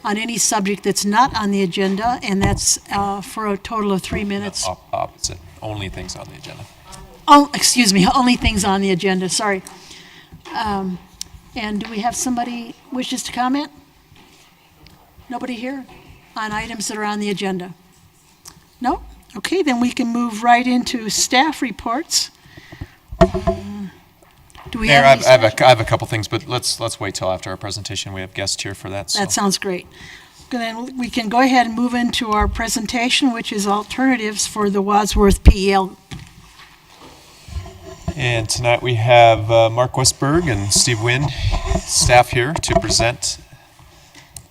on any subject that's not on the agenda, and that's for a total of 3 minutes. Opposite. Only things on the agenda. Oh, excuse me, only things on the agenda, sorry. And do we have somebody wishes to comment? Nobody here on items that are on the agenda? No? Okay, then we can move right into staff reports. Do we Mayor, have any I have a couple things, but let's wait till after our presentation. We have guests here for that. So. That sounds great. Then we can go ahead and move into our presentation, which is alternatives for the Wadsworth PEL. And tonight we have Mark Westberg and Steve Wynn, staff here to present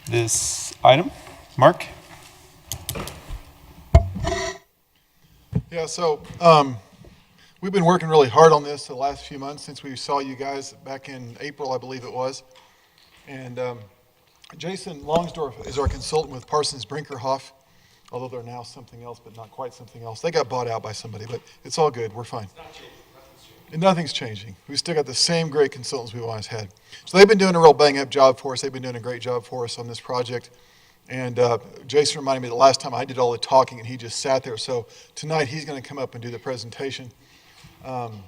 this item. Mark? Yeah, so we've been working really hard on this the last few months since we saw you guys back in April, I believe it was. And Jason Longsdorf is our consultant with Parsons Brinkerhoff, although they're now something else, but not quite something else. They got bought out by somebody, but it's all good. We're fine. And nothing's changing. We still got the same great consultants we've always had. So they've been doing a real bang-up job for us. They've been doing a great job for us on this project. And Jason reminded me the last time I did all the talking and he just sat there. So tonight he's going to come up and do the presentation. And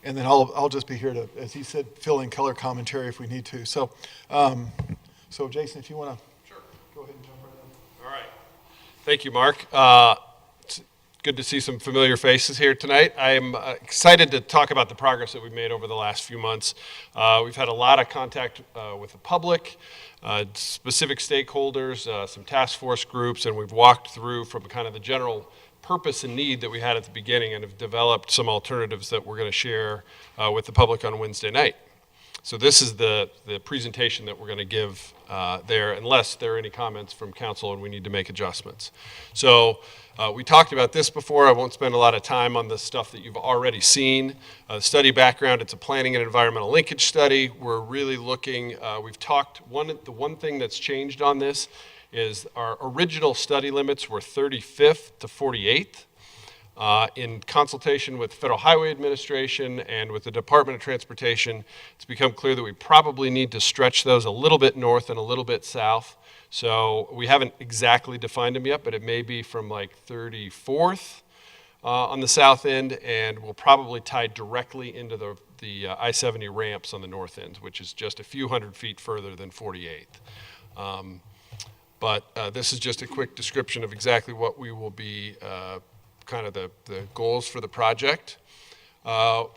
then I'll just be here to, as he said, fill in color commentary if we need to. So, so Jason, if you want to go ahead and jump right in. All right. Thank you, Mark. It's good to see some familiar faces here tonight. I am excited to talk about the progress that we've made over the last few months. We've had a lot of contact with the public, specific stakeholders, some task force groups, and we've walked through from kind of the general purpose and need that we had at the beginning and have developed some alternatives that we're going to share with the public on Wednesday night. So this is the presentation that we're going to give there, unless there are any comments from council and we need to make adjustments. So we talked about this before. I won't spend a lot of time on the stuff that you've already seen. The study background, it's a planning and environmental linkage study. We're really looking, we've talked, the one thing that's changed on this is our original study limits were 35th to 48th. In consultation with Federal Highway Administration and with the Department of Transportation, it's become clear that we probably need to stretch those a little bit north and a little bit south. So we haven't exactly defined them yet, but it may be from like 34th on the south end, and we'll probably tie directly into the I-70 ramps on the north end, which is just a few hundred feet further than 48th. But this is just a quick description of exactly what we will be kind of the goals for the project.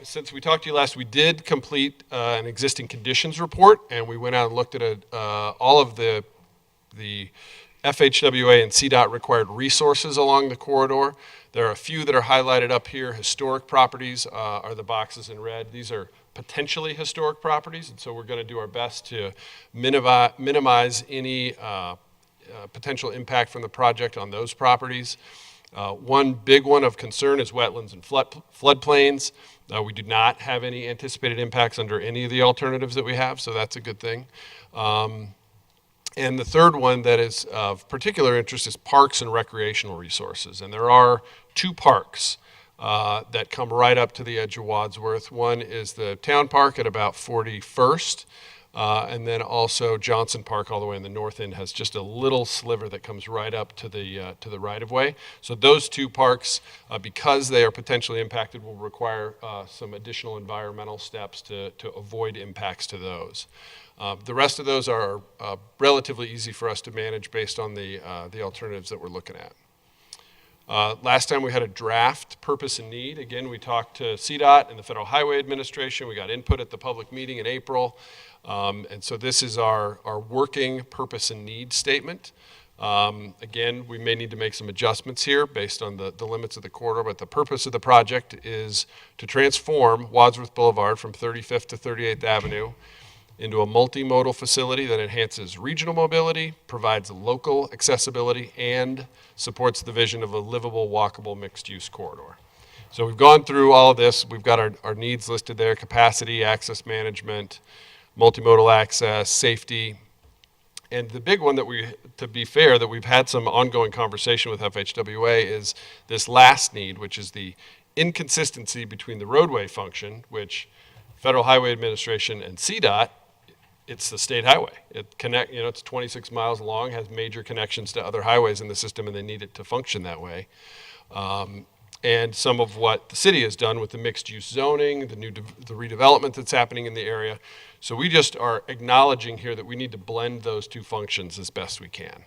Since we talked to you last, we did complete an existing conditions report, and we went out and looked at all of the FHWA and CDOT required resources along the corridor. There are a few that are highlighted up here. Historic properties are the boxes in red. These are potentially historic properties, and so we're going to do our best to minimize any potential impact from the project on those properties. One big one of concern is wetlands and floodplains. We do not have any anticipated impacts under any of the alternatives that we have, so that's a good thing. And the third one that is of particular interest is parks and recreational resources. And there are two parks that come right up to the edge of Wadsworth. One is the town park at about 41st. And then also Johnson Park all the way in the north end has just a little sliver that comes right up to the right-of-way. So those two parks, because they are potentially impacted, will require some additional environmental steps to avoid impacts to those. The rest of those are relatively easy for us to manage based on the alternatives that we're looking at. Last time we had a draft purpose and need. Again, we talked to CDOT and the Federal Highway Administration. We got input at the public meeting in April. And so this is our working purpose and need statement. Again, we may need to make some adjustments here based on the limits of the corridor, but the purpose of the project is to transform Wadsworth Boulevard from 35th to 38th Avenue into a multimodal facility that enhances regional mobility, provides local accessibility, and supports the vision of a livable, walkable, mixed-use corridor. So we've gone through all of this. We've got our needs listed there: capacity, access management, multimodal access, safety. And the big one that to be fair, that we've had some ongoing conversation with FHWA is this last need, which is the inconsistency between the roadway function, which Federal Highway Administration and CDOT it's the state highway. It's 26 miles long, has major connections to other highways in the system, and they need it to function that way. And some of what the city has done with the mixed-use zoning, the redevelopment that's happening in the area. So we just are acknowledging here that we need to blend those two functions as best we can.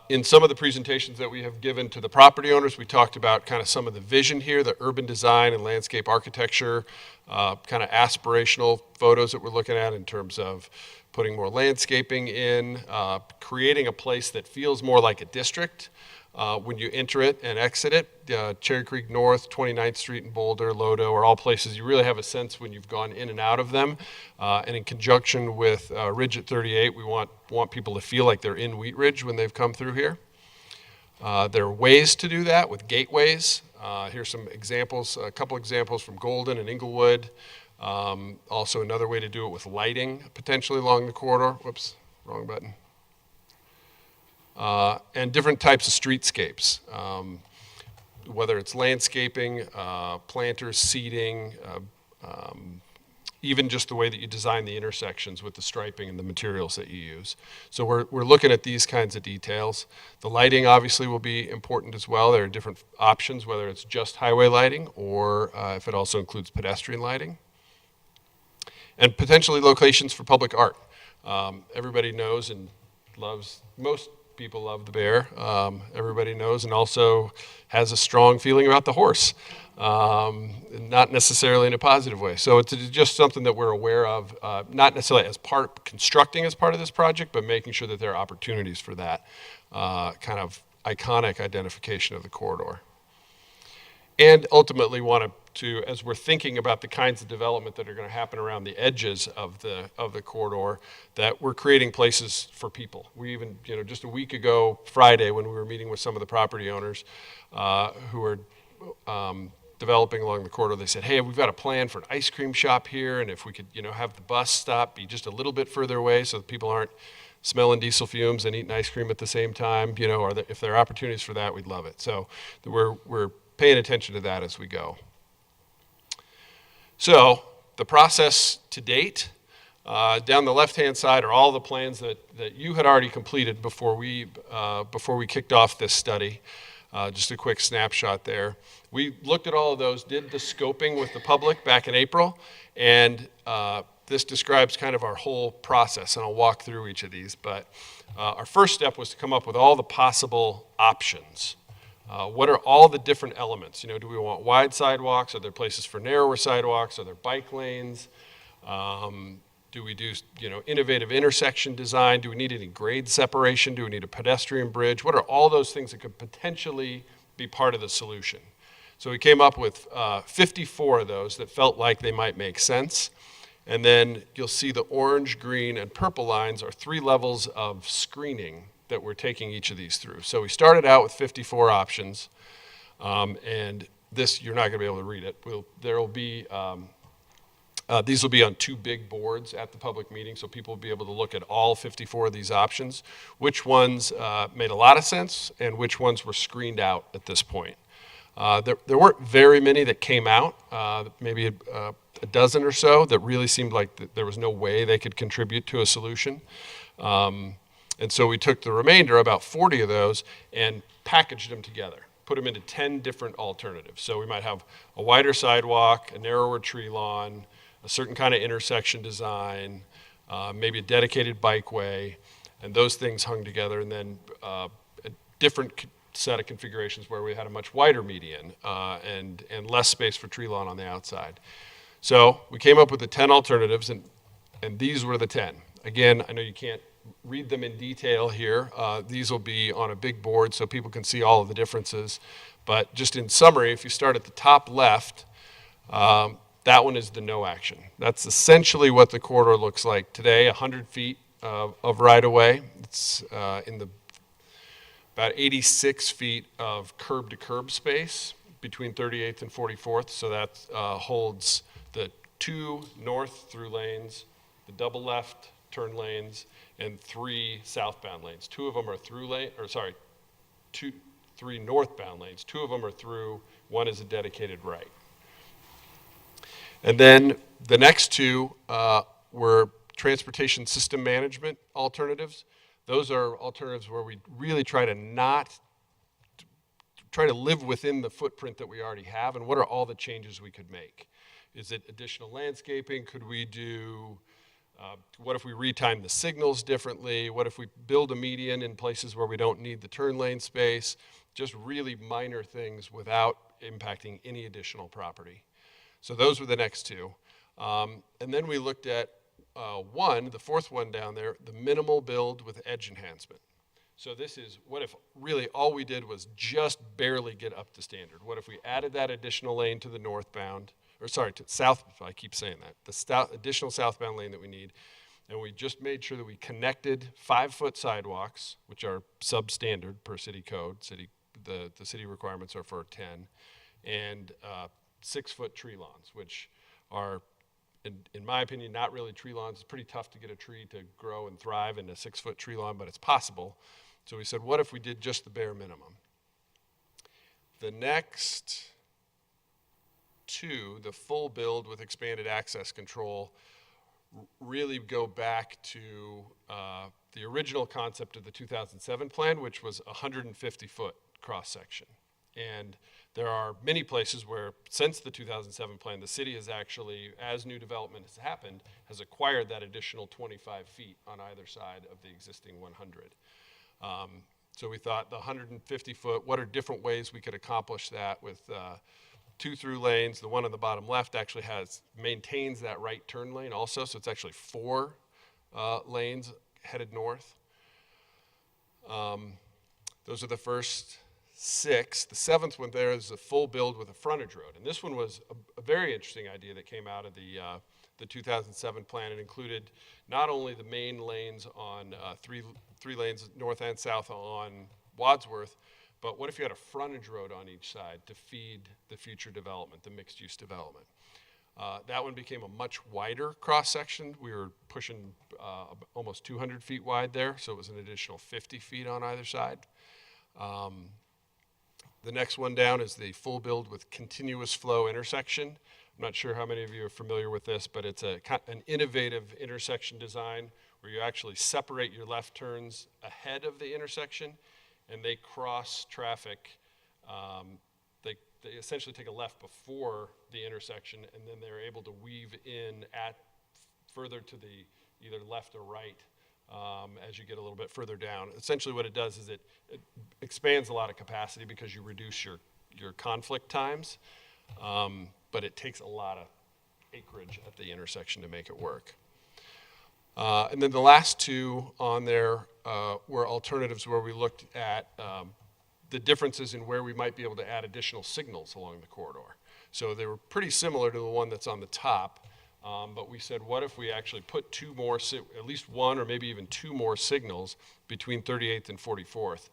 In some of the presentations that we have given to the property owners, we talked about kind of some of the vision here, the urban design and landscape architecture, kind of aspirational photos that we're looking at in terms of putting more landscaping in, creating a place that feels more like a district. When you enter it and exit it, Cherry Creek North, 29th Street in Boulder, Lodo are all places you really have a sense when you've gone in and out of them. And in conjunction with Ridge at 38, we want people to feel like they're in Wheat Ridge when they've come through here. There are ways to do that with gateways. Here's some examples, a couple examples from Golden and Inglewood. Also another way to do it with lighting potentially along the corridor. Whoops, wrong button. And different types of streetscapes, whether it's landscaping, planters, seating, even just the way that you design the intersections with the striping and the materials that you use. So we're looking at these kinds of details. The lighting obviously will be important as well. There are different options, whether it's just highway lighting or if it also includes pedestrian lighting. And potentially locations for public art. Everybody knows and loves, most people love the bear. Everybody knows and also has a strong feeling about the horse, not necessarily in a positive way. So it's just something that we're aware of, not necessarily as constructing as part of this project, but making sure that there are opportunities for that kind of iconic identification of the corridor. And ultimately want to, as we're thinking about the kinds of development that are going to happen around the edges of the corridor, that we're creating places for people. We even, just a week ago, Friday, when we were meeting with some of the property owners who are developing along the corridor, they said, hey, we've got a plan for an ice cream shop here, and if we could, have the bus stop be just a little bit further away so that people aren't smelling diesel fumes and eating ice cream at the same time, or if there are opportunities for that, we'd love it. So we're paying attention to that as we go. So the process to date, down the left-hand side are all the plans that you had already completed before we kicked off this study. Just a quick snapshot there. We looked at all of those, did the scoping with the public back in April, and this describes kind of our whole process, and I'll walk through each of these. But our first step was to come up with all the possible options. What are all the different elements? Do we want wide sidewalks? Are there places for narrower sidewalks? Are there bike lanes? Do we do, innovative intersection design? Do we need any grade separation? Do we need a pedestrian bridge? What are all those things that could potentially be part of the solution? So we came up with 54 of those that felt like they might make sense. And then you'll see the orange, green, and purple lines are 3 levels of screening that we're taking each of these through. So we started out with 54 options, and this, you're not going to be able to read it. There will be, these will be on 2 big boards at the public meeting, so people will be able to look at all 54 of these options, which ones made a lot of sense and which ones were screened out at this point. There weren't very many that came out, maybe a dozen or so that really seemed like there was no way they could contribute to a solution. And so we took the remainder, about 40 of those, and packaged them together, put them into 10 different alternatives. So we might have a wider sidewalk, a narrower tree lawn, a certain kind of intersection design, maybe a dedicated bikeway, and those things hung together, and then a different set of configurations where we had a much wider median and less space for tree lawn on the outside. So we came up with the 10 alternatives, and these were the 10. Again, I know you can't read them in detail here. These will be on a big board so people can see all of the differences. But just in summary, if you start at the top left, that one is the no action. That's essentially what the corridor looks like today, 100 feet of right-of-way. It's in the about 86 feet of curb-to-curb space between 38th and 44th, so that holds the 2 north through lanes, the double left turn lanes, and 3 southbound lanes. 2 of them are through lane, or sorry, 3 northbound lanes. 2 of them are through, 1 is a dedicated right. And then the next two were transportation system management alternatives. Those are alternatives where we really try to live within the footprint that we already have, and what are all the changes we could make? Is it additional landscaping? Could we do, what if we retime the signals differently? What if we build a median in places where we don't need the turn lane space? Just really minor things without impacting any additional property. So those were the next two. And then we looked at the fourth one down there, the minimal build with edge enhancement. So this is, what if really all we did was just barely get up to standard? What if we added that additional lane to the northbound, or sorry, to south, I keep saying that, the additional southbound lane that we need, and we just made sure that we connected 5-foot sidewalks, which are substandard per city code. The city requirements are for 10, and 6-foot tree lawns, which are, in my opinion, not really tree lawns. It's pretty tough to get a tree to grow and thrive in a 6-foot tree lawn, but it's possible. So we said, what if we did just the bare minimum? The next two, the full build with expanded access control, really go back to the original concept of the 2007 plan, which was 150-foot cross-section. And there are many places where, since the 2007 plan, the city has actually, as new development has happened, has acquired that additional 25 feet on either side of the existing 100. So we thought the 150-foot, what are different ways we could accomplish that with 2 through lanes? The one on the bottom left actually maintains that right turn lane also, so it's actually 4 lanes headed north. Those are the first 6. The 7th one there is a full build with a frontage road. And this one was a very interesting idea that came out of the 2007 plan. It included not only the main lanes on 3 lanes north and south on Wadsworth, but what if you had a frontage road on each side to feed the future development, the mixed-use development? That one became a much wider cross-section. We were pushing almost 200 feet wide there, so it was an additional 50 feet on either side. The next one down is the full build with continuous flow intersection. I'm not sure how many of you are familiar with this, but it's an innovative intersection design where you actually separate your left turns ahead of the intersection, and they cross traffic. They essentially take a left before the intersection, and then they're able to weave in further to the either left or right as you get a little bit further down. Essentially what it does is it expands a lot of capacity because you reduce your conflict times, but it takes a lot of acreage at the intersection to make it work. And then the last two on there were alternatives where we looked at the differences in where we might be able to add additional signals along the corridor. So they were pretty similar to the one that's on the top, but we said, what if we actually put 2 more, at least 1 or maybe even 2 more signals between 38th and 44th,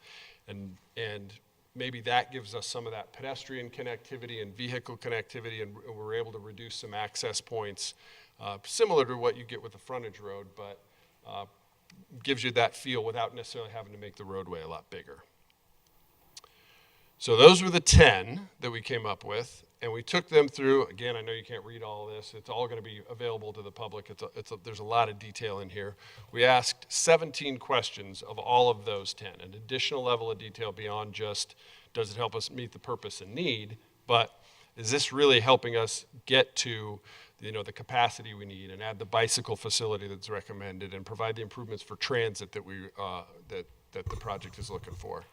and maybe that gives us some of that pedestrian connectivity and vehicle connectivity, and we're able to reduce some access points, similar to what you get with the frontage road, but gives you that feel without necessarily having to make the roadway a lot bigger. So those were the 10 that we came up with, and we took them through. Again, I know you can't read all of this. It's all going to be available to the public. There's a lot of detail in here. We asked 17 questions of all of those 10, an additional level of detail beyond just, does it help us meet the purpose and need, but is this really helping us get to the capacity we need and add the bicycle facility that's recommended and provide the improvements for transit that that the project is looking for.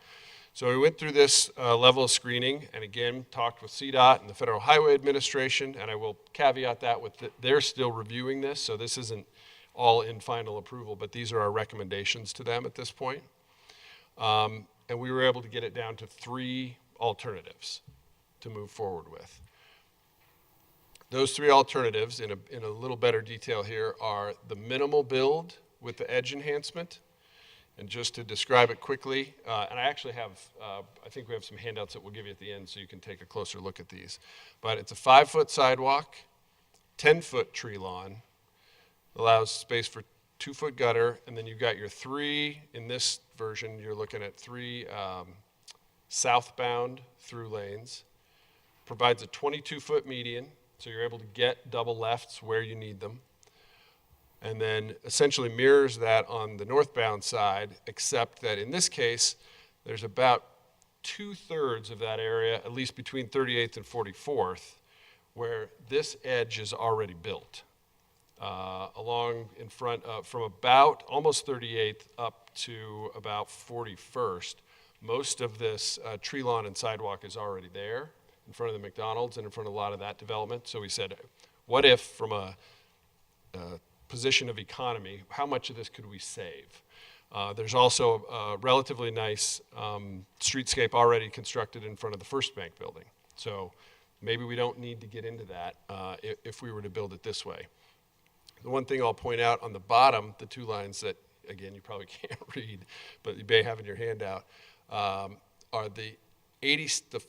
So we went through this level of screening and again talked with CDOT and the Federal Highway Administration, and I will caveat that with they're still reviewing this, so this isn't all in final approval, but these are our recommendations to them at this point. And we were able to get it down to 3 alternatives to move forward with. Those 3 alternatives, in a little better detail here, are the minimal build with the edge enhancement. And just to describe it quickly, and I actually have, I think we have some handouts that we'll give you at the end so you can take a closer look at these. But it's a 5-foot sidewalk, 10-foot tree lawn, allows space for 2-foot gutter, and then you've got your 3, in this version, you're looking at 3 southbound through lanes, provides a 22-foot median, So you're able to get double lefts where you need them. And then essentially mirrors that on the northbound side, except that in this case, there's about 2/3 of that area, at least between 38th and 44th, where this edge is already built. Along in front of, from about almost 38th up to about 41st, most of this tree lawn and sidewalk is already there in front of the McDonald's and in front of a lot of that development. So we said, what if from a position of economy, how much of this could we save? There's also a relatively nice streetscape already constructed in front of the First Bank building. So maybe we don't need to get into that if we were to build it this way. The one thing I'll point out on the bottom, the two lines that, again, you probably can't read, but you may have in your handout, are the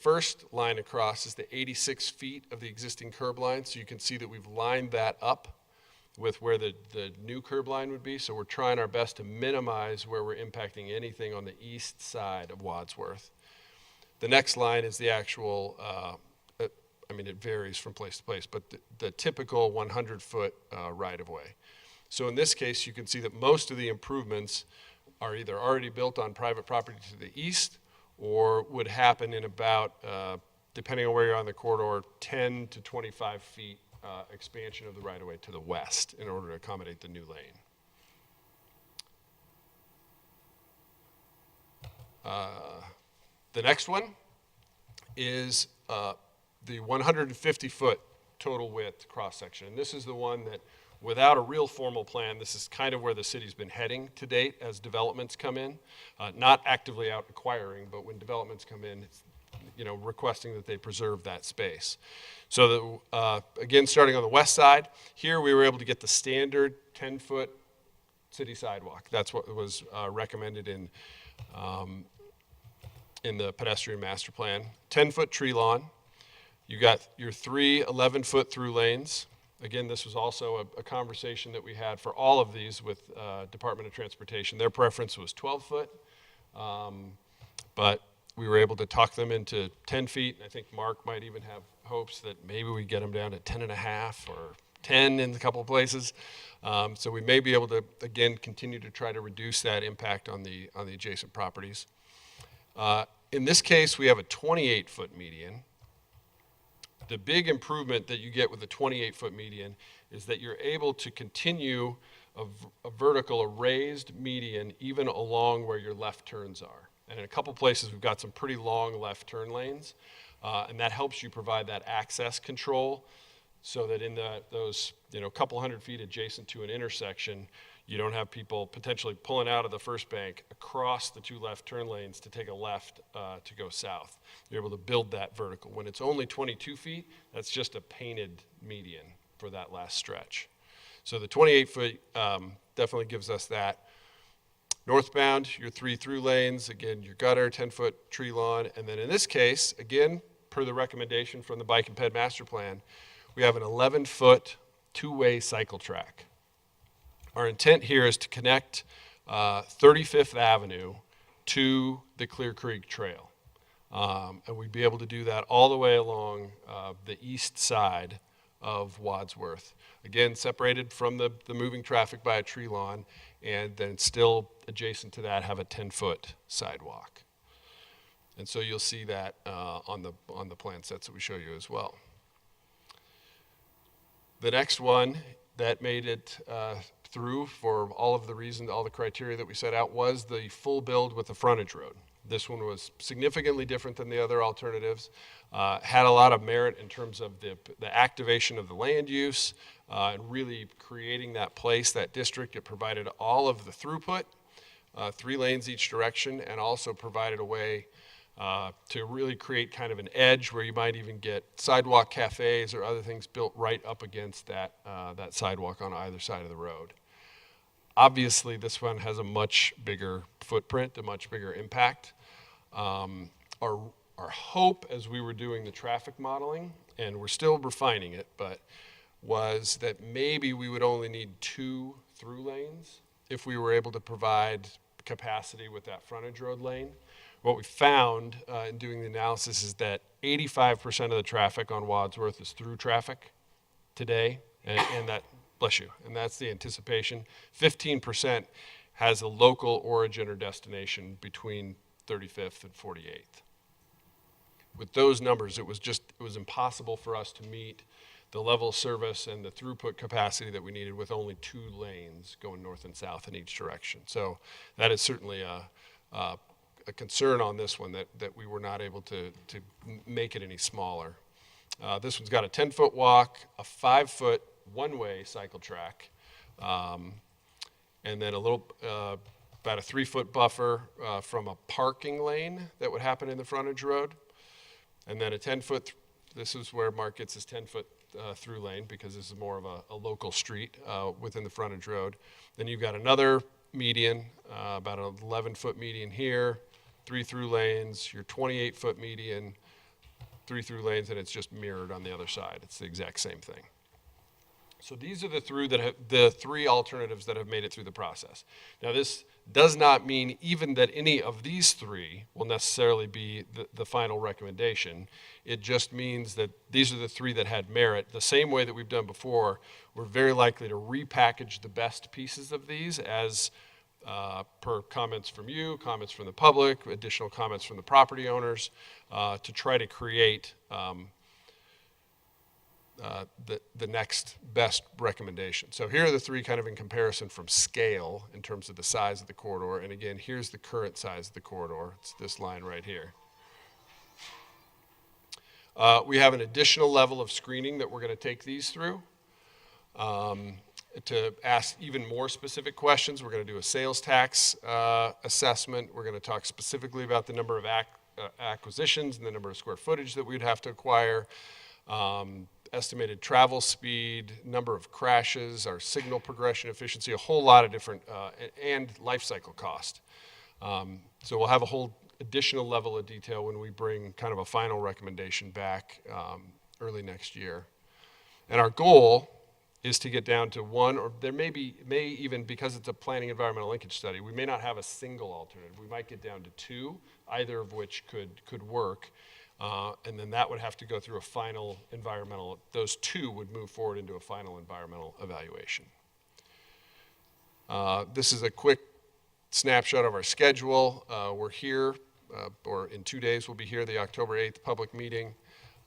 first line across is the 86 feet of the existing curb line. So you can see that we've lined that up with where the new curb line would be. So we're trying our best to minimize where we're impacting anything on the east side of Wadsworth. The next line is the actual, I mean, it varies from place to place, but the typical 100-foot right-of-way. So in this case, you can see that most of the improvements are either already built on private property to the east or would happen in about, depending on where you're on the corridor, 10 to 25 feet expansion of the right-of-way to the west in order to accommodate the new lane. The next one is the 150-foot total width cross-section. And this is the one that, without a real formal plan, this is kind of where the city's been heading to date as developments come in. Not actively out acquiring, but when developments come in, it's, requesting that they preserve that space. So again, starting on the west side, here we were able to get the standard 10-foot city sidewalk. That's what was recommended in the pedestrian master plan. 10-foot tree lawn. You got your 3 11-foot through lanes. Again, this was also a conversation that we had for all of these with Department of Transportation. Their preference was 12-foot, but we were able to talk them into 10 feet. I think Mark might even have hopes that maybe we get them down to 10.5 or 10 in a couple of places. So we may be able to, again, continue to try to reduce that impact on the adjacent properties. In this case, we have a 28-foot median. The big improvement that you get with the 28-foot median is that you're able to continue a vertical, a raised median, even along where your left turns are. And in a couple places, we've got some pretty long left turn lanes, and that helps you provide that access control so that in those couple hundred feet adjacent to an intersection, you don't have people potentially pulling out of the First Bank across the 2 left turn lanes to take a left to go south. You're able to build that vertical. When it's only 22 feet, that's just a painted median for that last stretch. So the 28-foot definitely gives us that. Northbound, your 3 through lanes, again, your gutter, 10-foot tree lawn. And then in this case, again, per the recommendation from the Bike and Ped Master Plan, we have an 11-foot two-way cycle track. Our intent here is to connect 35th Avenue to the Clear Creek Trail. And we'd be able to do that all the way along the east side of Wadsworth. Again, separated from the moving traffic by a tree lawn, and then still adjacent to that have a 10-foot sidewalk. And so you'll see that on the plan sets that we show you as well. The next one that made it through for all of the reasons, all the criteria that we set out, was the full build with the frontage road. This one was significantly different than the other alternatives, had a lot of merit in terms of the activation of the land use, and really creating that place, that district. It provided all of the throughput, 3 lanes each direction, and also provided a way to really create kind of an edge where you might even get sidewalk cafes or other things built right up against that sidewalk on either side of the road. Obviously, this one has a much bigger footprint, a much bigger impact. Our hope as we were doing the traffic modeling, and we're still refining it, but was that maybe we would only need 2 through lanes if we were able to provide capacity with that frontage road lane. What we found in doing the analysis is that 85% of the traffic on Wadsworth is through traffic, today, and that, bless you, and that's the anticipation. 15% has a local origin or destination between 35th and 48th. With those numbers, it was impossible for us to meet the level of service and the throughput capacity that we needed with only 2 lanes going north and south in each direction. So that is certainly a concern on this one, that we were not able to make it any smaller. This one's got a 10-foot walk, a 5-foot one-way cycle track, and then a little, about a 3-foot buffer from a parking lane that would happen in the frontage road. And then a 10-foot, this is where Mark gets his 10-foot through lane, because this is more of a local street within the frontage road. Then you've got another median, about an 11-foot median here, 3 through lanes, your 28-foot median, 3 through lanes, and it's just mirrored on the other side. It's the exact same thing. So these are the 3 alternatives that have made it through the process. Now, this does not mean even that any of these 3 will necessarily be the final recommendation. It just means that these are the 3 that had merit. The same way that we've done before, we're very likely to repackage the best pieces of these as per comments from you, comments from the public, additional comments from the property owners, to try to create the next best recommendation. So here are the 3 kind of in comparison from scale in terms of the size of the corridor. And again, here's the current size of the corridor. It's this line right here. We have an additional level of screening that we're going to take these through. To ask even more specific questions, we're going to do a sales tax assessment. We're going to talk specifically about the number of acquisitions and the number of square footage that we'd have to acquire. Estimated travel speed, number of crashes, our signal progression efficiency, a whole lot of different, and life cycle cost. So we'll have a whole additional level of detail when we bring kind of a final recommendation back early next year. And our goal is to get down to 1, or there may even, because it's a planning environmental linkage study, we may not have a single alternative. We might get down to 2, either of which could work. And then that would have to go through a final environmental, those 2 would move forward into a final environmental evaluation. This is a quick snapshot of our schedule. We're here, or in 2 days we'll be here, the October 8th public meeting.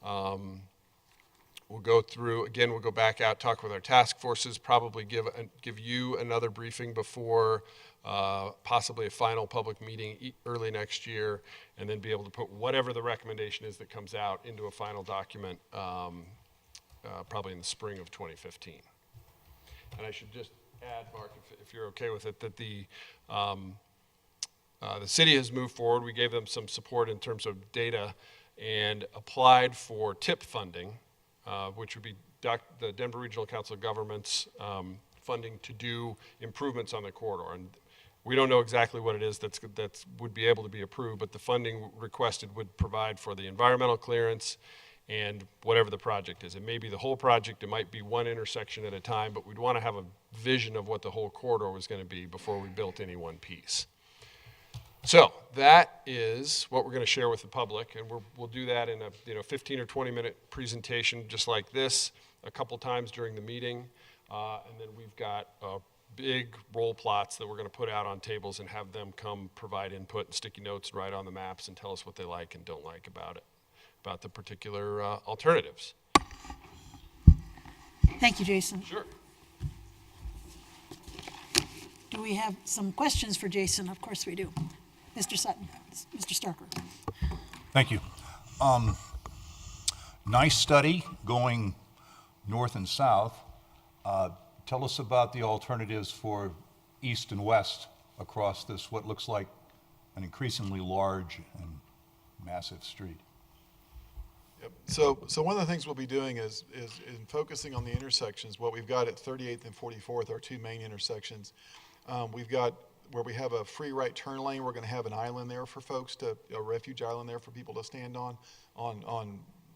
We'll go through, again, we'll go back out, talk with our task forces, probably give you another briefing before possibly a final public meeting early next year, and then be able to put whatever the recommendation is that comes out into a final document probably in the spring of 2015. And I should just add, Mark, if you're okay with it, that the city has moved forward. We gave them some support in terms of data and applied for TIP funding, which would be the Denver Regional Council of Governments funding to do improvements on the corridor. And we don't know exactly what it is that would be able to be approved, but the funding requested would provide for the environmental clearance and whatever the project is. It may be the whole project, it might be 1 intersection at a time, but we'd want to have a vision of what the whole corridor was going to be before we built any one piece. So that is what we're going to share with the public, and we'll do that in a 15 or 20 minute presentation just like this a couple times during the meeting, and then we've got big roll plots that we're going to put out on tables and have them come provide input and sticky notes and write on the maps and tell us what they like and don't like about the particular alternatives. Thank you, Jason. Sure. Do we have some questions for Jason? Of course we do. Mr. Sutton, Mr. Starker. Thank you. Nice study going north and south. Tell us about the alternatives for east and west across this, what looks like an increasingly large and massive street. Yep. So one of the things we'll be doing is in focusing on the intersections. What we've got at 38th and 44th are 2 main intersections. We've got where we have a free right turn lane. We're going to have an island there for folks, a refuge island there for people to stand on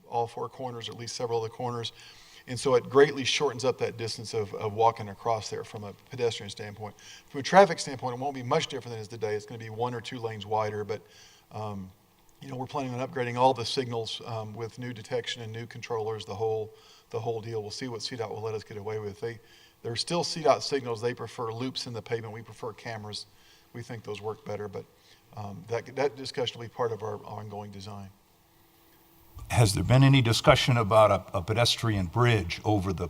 all 4 corners, or at least several of the corners. And so it greatly shortens up that distance of walking across there from a pedestrian standpoint. From a traffic standpoint, it won't be much different than it is today. It's going to be 1 or 2 lanes wider, but we're planning on upgrading all the signals with new detection and new controllers, the whole deal. We'll see what CDOT will let us get away with. They're still CDOT signals. They prefer loops in the pavement. We prefer cameras. We think those work better, but that discussion will be part of our ongoing design. Has there been any discussion about a pedestrian bridge over the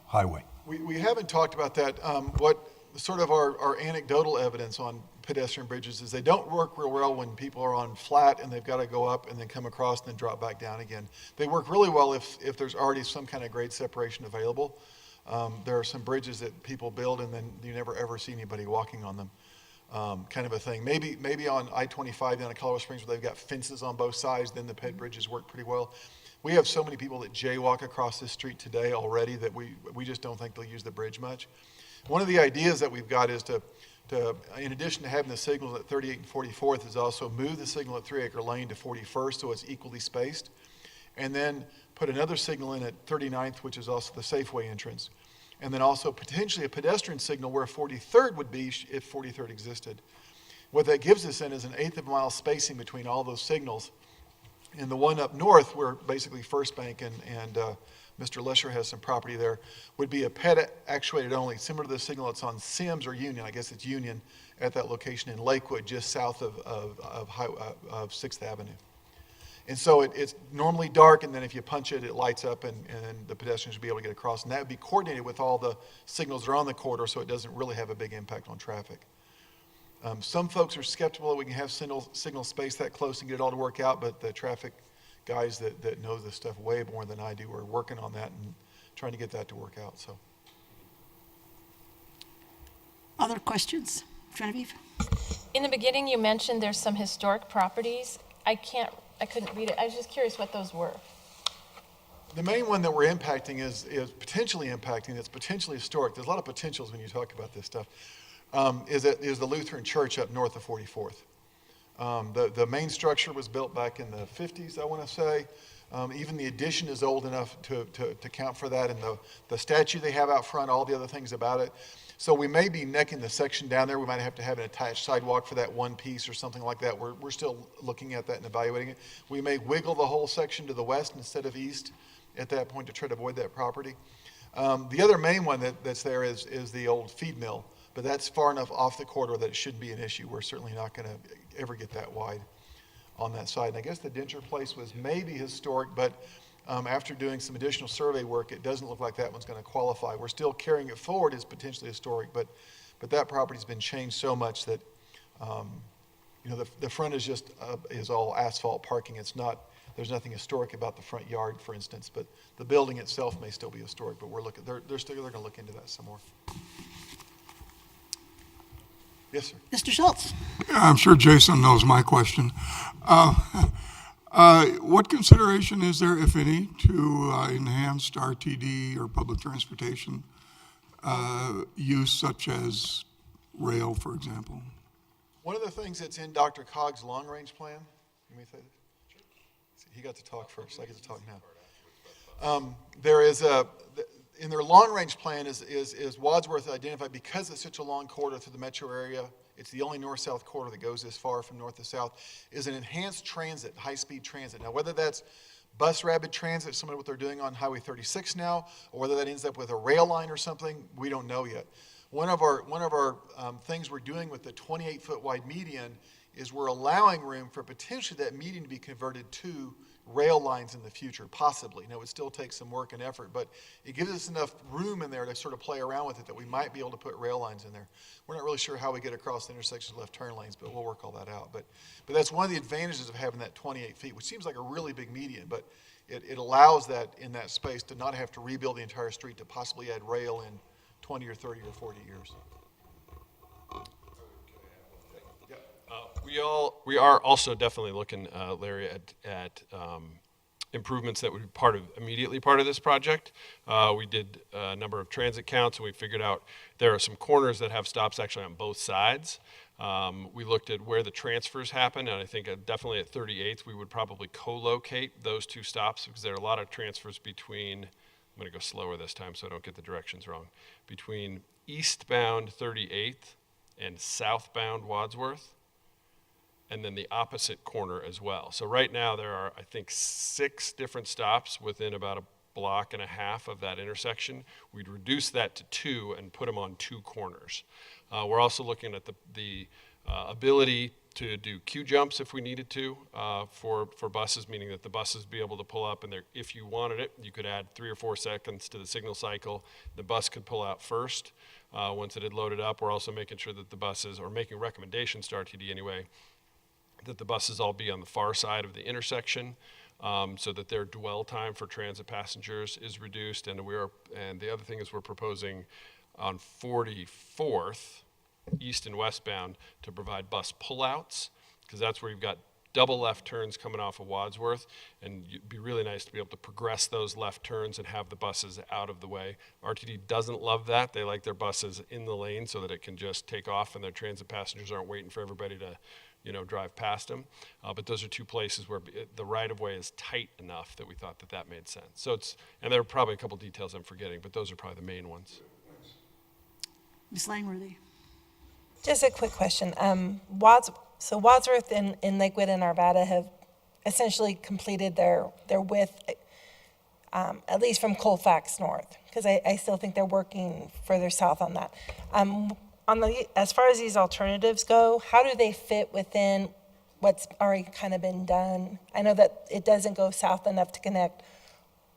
highway? We haven't talked about that. What sort of our anecdotal evidence on pedestrian bridges is they don't work real well when people are on flat and they've got to go up and then come across and then drop back down again. They work really well if there's already some kind of grade separation available. There are some bridges that people build and then you never ever see anybody walking on them, kind of a thing. Maybe on I-25 down in Colorado Springs where they've got fences on both sides, then the ped bridges work pretty well. We have so many people that jaywalk across this street today already that we just don't think they'll use the bridge much. One of the ideas that we've got is to in addition to having the signals at 38th and 44th, is also move the signal at 3 Acre Lane to 41st so it's equally spaced, and then put another signal in at 39th, which is also the Safeway entrance, and then also potentially a pedestrian signal where 43rd would be if 43rd existed. What that gives us then is an eighth of a mile spacing between all those signals. And the one up north, where basically First Bank and Mr. Lesher has some property there, would be a PED actuated only, similar to the signal that's on Sims or Union. I guess it's Union at that location in Lakewood, just south of 6th Avenue. And so it's normally dark, and then if you punch it, it lights up, and the pedestrians will be able to get across. And that would be coordinated with all the signals that are on the corridor, so it doesn't really have a big impact on traffic. Some folks are skeptical that we can have signal space that close and get it all to work out, but the traffic guys that know this stuff way more than I do are working on that and trying to get that to work out. So, Other questions? Genevieve? In the beginning, you mentioned there's some historic properties. I couldn't read it. I was just curious what those were. the main one that we're impacting is potentially impacting, it's potentially historic. There's a lot of potentials when you talk about this stuff. Is the Lutheran Church up north of 44th. The main structure was built back in the 50s, I want to say. Even the addition is old enough to count for that, and the statue they have out front, all the other things about it. So we may be necking the section down there. We might have to have an attached sidewalk for that one piece or something like that. We're still looking at that and evaluating it. We may wiggle the whole section to the west instead of east at that point to try to avoid that property. The other main one that's there is the old feed mill, but that's far enough off the corridor that it shouldn't be an issue. We're certainly not going to ever get that wide on that side. And I guess the Denture place was maybe historic, but after doing some additional survey work, it doesn't look like that one's going to qualify. We're still carrying it forward as potentially historic, but that property's been changed so much that the front is just is all asphalt parking. It's not. There's nothing historic about the front yard, for instance, but the building itself may still be historic. But we're looking. They're going to look into that some more. Yes, sir. Mr. Schultz? I'm sure Jason knows my question. What consideration is there, if any, to enhanced RTD or public transportation use, such as rail, for example? One of the things that's in Dr. Cogg's long-range plan, let me say this. He got to talk first. I get to talk now. There is in their long-range plan is Wadsworth identified, because it's such a long corridor through the metro area, it's the only north-south corridor that goes this far from north to south, is an enhanced transit, high-speed transit. Now, whether that's bus rapid transit, similar to what they're doing on Highway 36 now, or whether that ends up with a rail line or something, we don't know yet. One of our things we're doing with the 28-foot wide median is we're allowing room for potentially that median to be converted to rail lines in the future, possibly. It would still take some work and effort, but it gives us enough room in there to sort of play around with it that we might be able to put rail lines in there. We're not really sure how we get across the intersections of left turn lanes, but we'll work all that out. But that's one of the advantages of having that 28 feet, which seems like a really big median, but it allows that in that space to not have to rebuild the entire street to possibly add rail in 20 or 30 or 40 years. We are also definitely looking, Larry, at improvements that would be immediately part of this project. We did a number of transit counts, and we figured out there are some corners that have stops actually on both sides. We looked at where the transfers happen, and I think definitely at 38th we would probably co-locate those two stops, because there are a lot of transfers between, I'm going to go slower this time so I don't get the directions wrong, between eastbound 38th and southbound Wadsworth. and then the opposite corner as well. So right now there are, I think, 6 different stops within about a block and a half of that intersection. We'd reduce that to 2 and put them on 2 corners. We're also looking at the ability to do queue jumps if we needed to for buses, meaning that the buses be able to pull up, and if you wanted it, you could add 3 or 4 seconds to the signal cycle. The bus could pull out first once it had loaded up. We're also making sure that the buses, or making recommendations to RTD anyway, that the buses all be on the far side of the intersection so that their dwell time for transit passengers is reduced. And the other thing is we're proposing on 44th, east and westbound, to provide bus pullouts, because that's where you've got double left turns coming off of Wadsworth, and it'd be really nice to be able to progress those left turns and have the buses out of the way. RTD doesn't love that. They like their buses in the lane so that it can just take off and their transit passengers aren't waiting for everybody to drive past them. But those are 2 places where the right-of-way is tight enough that we thought that made sense. And there are probably a couple details I'm forgetting, but those are probably the main ones. Ms. Langworthy? Just a quick question. Wadsworth and Lakewood and Arvada have essentially completed their width, at least from Colfax north, because I still think they're working further south on that. As far as these alternatives go, how do they fit within what's already kind of been done? I know that it doesn't go south enough to connect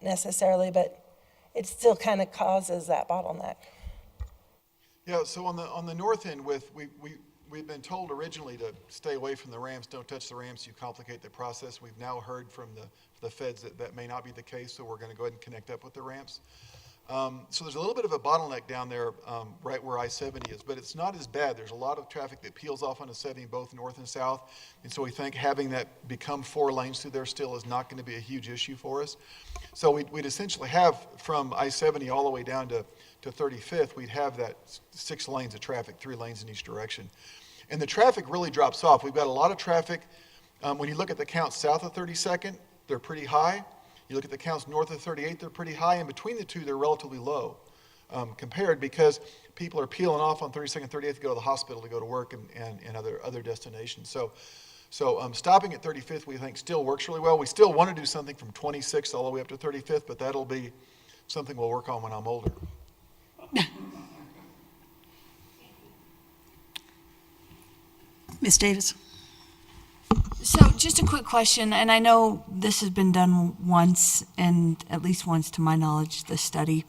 necessarily, but it still kind of causes that bottleneck. Yeah, so on the north end, we've been told originally to stay away from the ramps, don't touch the ramps, you complicate the process. We've now heard from the feds that may not be the case, so we're going to go ahead and connect up with the ramps. So there's a little bit of a bottleneck down there right where I-70 is, but it's not as bad. There's a lot of traffic that peels off onto 70 both north and south, and so we think having that become 4 lanes through there still is not going to be a huge issue for us. So we'd essentially have from I-70 all the way down to 35th, we'd have that 6 lanes of traffic, 3 lanes in each direction. And the traffic really drops off. We've got a lot of traffic. When you look at the counts south of 32nd, they're pretty high. You look at the counts north of 38th, they're pretty high. And between the 2, they're relatively low compared, because people are peeling off on 32nd, 38th to go to the hospital, to go to work, and other destinations. So stopping at 35th, we think, still works really well. We still want to do something from 26th all the way up to 35th, but that'll be something we'll work on when I'm older. Ms. Davis? So just a quick question, and I know this has been done once, and at least once to my knowledge, the study.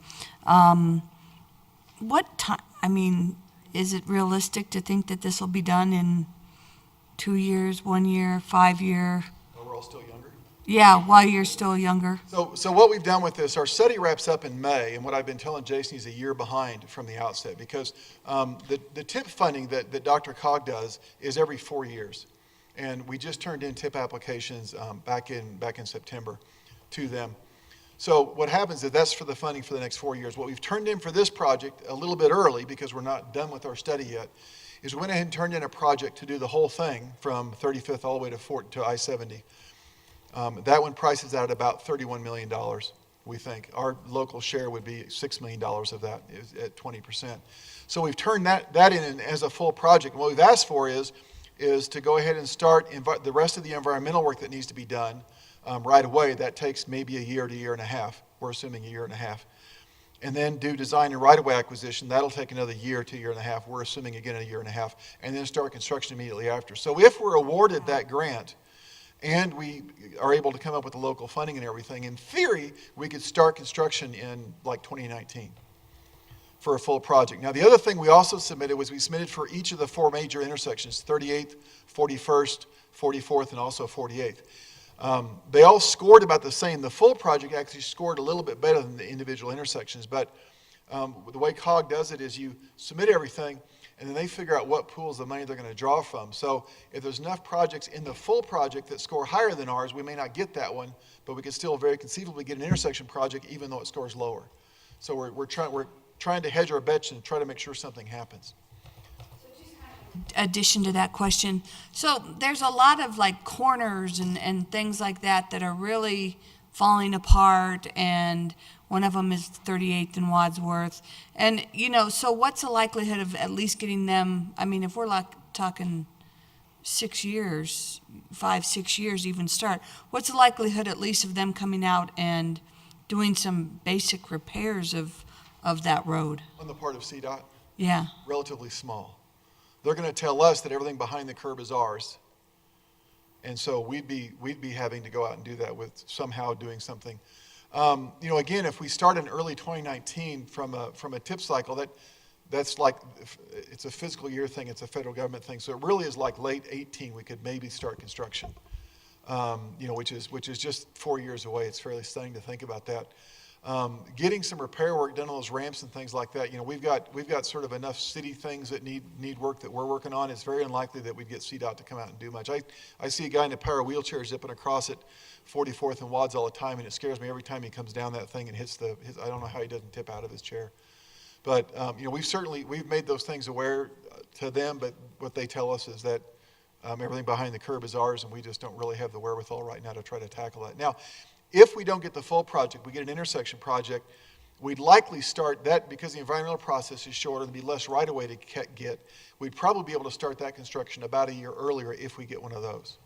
What time, is it realistic to think that this will be done in 2 years, 1 year, 5 year? Oh, we're all still younger? Yeah, while you're still younger. So what we've done with this, our study wraps up in May, and what I've been telling Jason, he's a year behind from the outset, because the TIP funding that Dr. Cog does is every 4 years. And we just turned in TIP applications back in September to them. So what happens is that's for the funding for the next 4 years. What we've turned in for this project a little bit early, because we're not done with our study yet, is we went ahead and turned in a project to do the whole thing from 35th all the way to I-70. That one prices out at about $31 million, we think. Our local share would be $6 million of that at 20%. So we've turned that in as a full project. And what we've asked for is to go ahead and start the rest of the environmental work that needs to be done right away. That takes maybe a year to 1.5 years. We're assuming 1.5 years. And then do design and right-of-way acquisition. That'll take another year to 1.5 years. We're assuming, again, 1.5 years. And then start construction immediately after. So if we're awarded that grant, and we are able to come up with the local funding and everything, in theory, we could start construction in like 2019 for a full project. Now, the other thing we also submitted was we submitted for each of the 4 major intersections, 38th, 41st, 44th, and also 48th. They all scored about the same. The full project actually scored a little bit better than the individual intersections, but the way COG does it is you submit everything, and then they figure out what pools of money they're going to draw from. So if there's enough projects in the full project that score higher than ours, we may not get that one, but we could still very conceivably get an intersection project even though it scores lower. So we're trying to hedge our bets and try to make sure something happens. Addition to that question, so there's a lot of like corners and things like that are really falling apart, and one of them is 38th and Wadsworth. And, so what's the likelihood of at least getting them, if we're like talking 6 years, 5, 6 years even start, what's the likelihood at least of them coming out and doing some basic repairs of that road? On the part of CDOT, Yeah. relatively small. They're going to tell us that everything behind the curb is ours. And so we'd be having to go out and do that with somehow doing something. Again, if we start in early 2019 from a tip cycle, that's like, it's a fiscal year thing, it's a federal government thing. So it really is like late 18, we could maybe start construction, which is just 4 years away. It's fairly stunning to think about that. Getting some repair work done on those ramps and things like that, we've got sort of enough city things that need work that we're working on. It's very unlikely that we'd get CDOT to come out and do much. I see a guy in a power wheelchair zipping across at 44th and Wads all the time, and it scares me every time he comes down that thing and hits I don't know how he doesn't tip out of his chair. But, we've made those things aware to them, but what they tell us is that everything behind the curb is ours, and we just don't really have the wherewithal right now to try to tackle that. Now, if we don't get the full project, we get an intersection project, we'd likely start that, because the environmental process is shorter, there'd be less right-of-way to get. We'd probably be able to start that construction about a year earlier if we get one of those.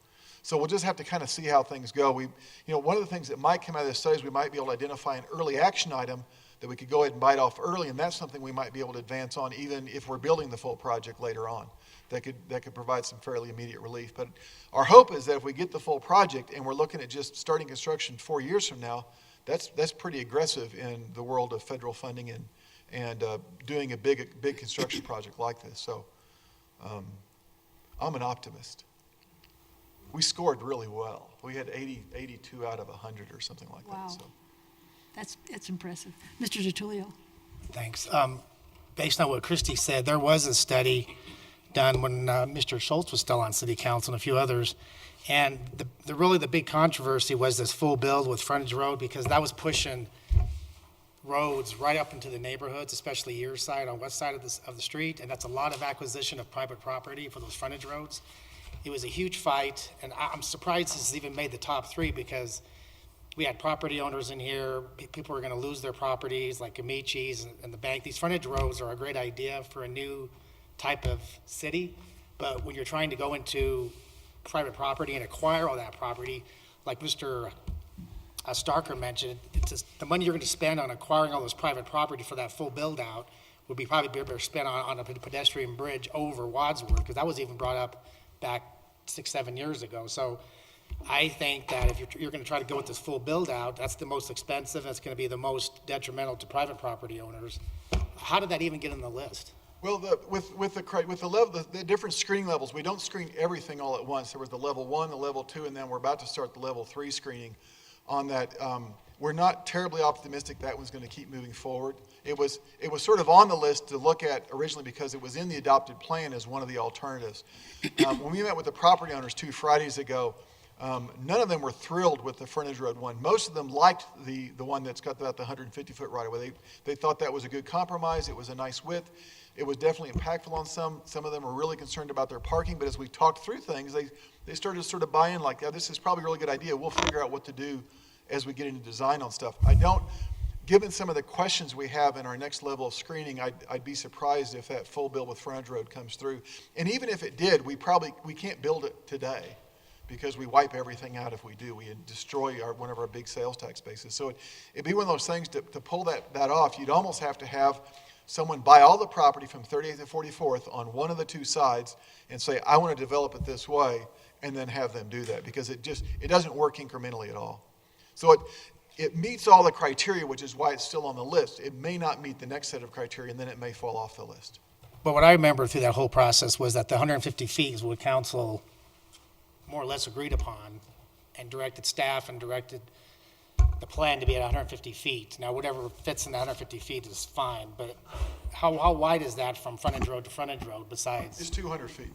So we'll just have to kind of see how things go. One of the things that might come out of this study is we might be able to identify an early action item that we could go ahead and bite off early, and that's something we might be able to advance on even if we're building the full project later on. That could provide some fairly immediate relief. But our hope is that if we get the full project and we're looking at just starting construction 4 years from now, that's pretty aggressive in the world of federal funding and doing a big construction project like this. So I'm an optimist. We scored really well. We had 82 out of 100 or something like Wow. that. So. That's impressive. Mr. DiTullio. Thanks. Based on what Christie said, there was a study done when Mr. Schultz was still on city council and a few others. And really the big controversy was this full build with frontage road, because that was pushing roads right up into the neighborhoods, especially your side, on west side of the street. And that's a lot of acquisition of private property for those frontage roads. It was a huge fight, and I'm surprised this has even made the top 3, because we had property owners in here, people were going to lose their properties, like Amici's and the bank. These frontage roads are a great idea for a new type of city, but when you're trying to go into private property and acquire all that property, like Mr. Starker mentioned, it's just, the money you're going to spend on acquiring all this private property for that full build-out would be probably better spent on a pedestrian bridge over Wadsworth, because that was even brought up back 6-7 years ago. So I think that if you're going to try to go with this full build-out, that's the most expensive, that's going to be the most detrimental to private property owners. How did that even get on the list? Well, with the different screening levels, we don't screen everything all at once. There was the level 1, the level 2, and then we're about to start the level 3 screening on that. We're not terribly optimistic that one's going to keep moving forward. It was sort of on the list to look at originally because it was in the adopted plan as one of the alternatives. When we met with the property owners 2 Fridays ago, none of them were thrilled with the frontage road one. Most of them liked the one that's got about the 150-foot right-of-way. They thought that was a good compromise. It was a nice width. It was definitely impactful on some. Some of them were really concerned about their parking, but as we talked through things, they started to sort of buy in like, yeah, this is probably a really good idea. We'll figure out what to do as we get into design on stuff. Given some of the questions we have in our next level of screening, I'd be surprised if that full build with frontage road comes through. And even if it did, we can't build it today, because we wipe everything out if we do. We destroy one of our big sales tax bases. So it'd be one of those things to pull that off. You'd almost have to have someone buy all the property from 38th and 44th on one of the 2 sides and say, I want to develop it this way, and then have them do that, because it doesn't work incrementally at all. So it meets all the criteria, which is why it's still on the list. It may not meet the next set of criteria, and then it may fall off the list. But what I remember through that whole process was that the 150 feet is what council more or less agreed upon, and directed staff and directed the plan to be at 150 feet. Now, whatever fits in the 150 feet is fine, but how wide is that from frontage road to frontage road besides? It's 200 feet.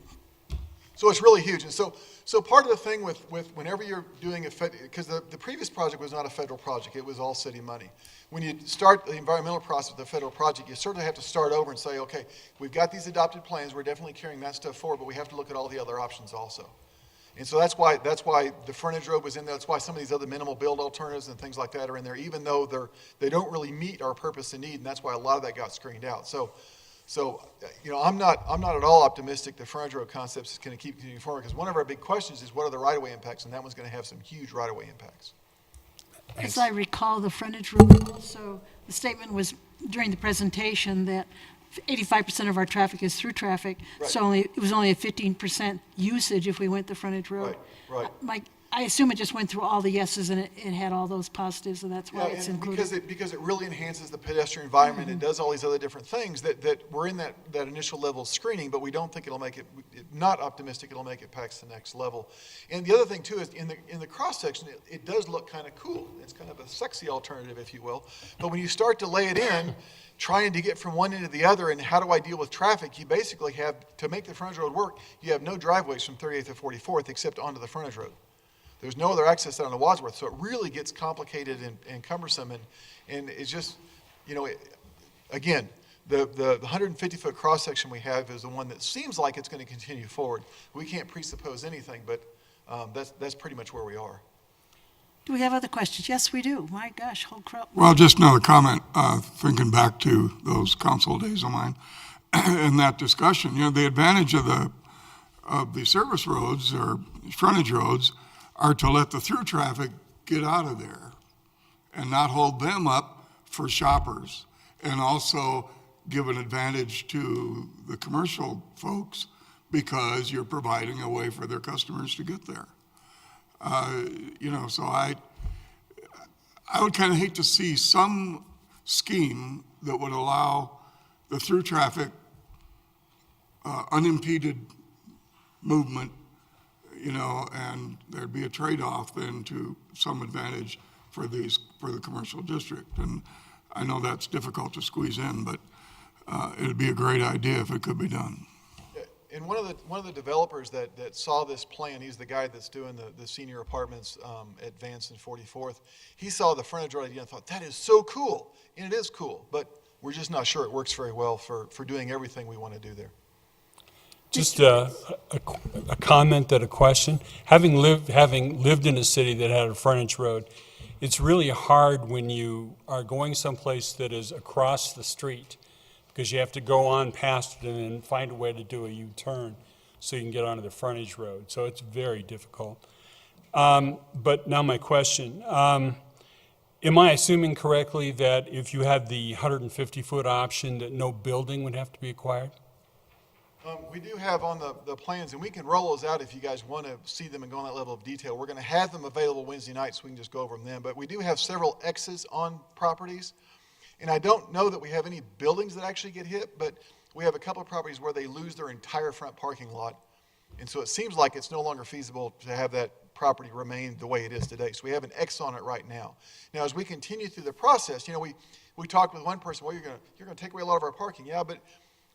So it's really huge. And so part of the thing with whenever you're doing because the previous project was not a federal project, it was all city money. When you start the environmental process with the federal project, you sort of have to start over and say, okay, we've got these adopted plans, we're definitely carrying that stuff forward, but we have to look at all the other options also. And so that's why the frontage road was in there. That's why some of these other minimal build alternatives and things like that are in there, even though they don't really meet our purpose and need, and that's why a lot of that got screened out. So So, I'm not at all optimistic the frontage road concepts is going to keep continuing forward, because one of our big questions is what are the right-of-way impacts, and that one's going to have some huge right-of-way impacts. As I recall, the frontage road also, the statement was during the presentation that 85% of our traffic is through traffic, so it was only a 15% usage if we went the frontage road. Right. I assume it just went through all the yeses and it had all those positives, and that's why Yeah, it's and included. because it really enhances the pedestrian environment and does all these other different things that we're in that initial level of screening, but we don't think it'll make it, not optimistic it'll make it past the next level. And the other thing too is in the cross section, it does look kind of cool. It's kind of a sexy alternative, if you will. But when you start to lay it in, trying to get from one end to the other, and how do I deal with traffic, you basically have, to make the frontage road work, you have no driveways from 38th to 44th except onto the frontage road. There's no other access out on the Wadsworth, so it really gets complicated and cumbersome, and it's just, again, the 150-foot cross-section we have is the one that seems like it's going to continue forward. We can't presuppose anything, but that's pretty much where we are. Do we have other questions? Yes, we do. My gosh, whole crowd. Well, just another comment, thinking back to those council days of mine, in that discussion, the advantage of the service roads or frontage roads are to let the through traffic get out of there and not hold them up for shoppers, and also give an advantage to the commercial folks because you're providing a way for their customers to get there. So I would kind of hate to see some scheme that would allow the through traffic unimpeded movement, and there'd be a trade-off then to some advantage for the commercial district. And I know that's difficult to squeeze in, but it'd be a great idea if it could be done. And one of the developers that saw this plan, he's the guy that's doing the senior apartments at Vance and 44th. He saw the frontage road idea and thought, that is so cool. And it is cool, but we're just not sure it works very well for doing everything we want to do there. Just a comment and a question. Having lived in a city that had a frontage road, it's really hard when you are going someplace that is across the street, because you have to go on past it and then find a way to do a U-turn so you can get onto the frontage road. So it's very difficult. But now my question. Am I assuming correctly that if you had the 150-foot option that no building would have to be acquired? We do have on the plans, and we can roll those out if you guys want to see them and go on that level of detail. We're going to have them available Wednesday night, so we can just go over them then. But we do have several X's on properties. And I don't know that we have any buildings that actually get hit, but we have a couple of properties where they lose their entire front parking lot. And so it seems like it's no longer feasible to have that property remain the way it is today. So we have an X on it right now. Now, as we continue through the process, we talked with one person, well, you're going to take away a lot of our parking. Yeah, but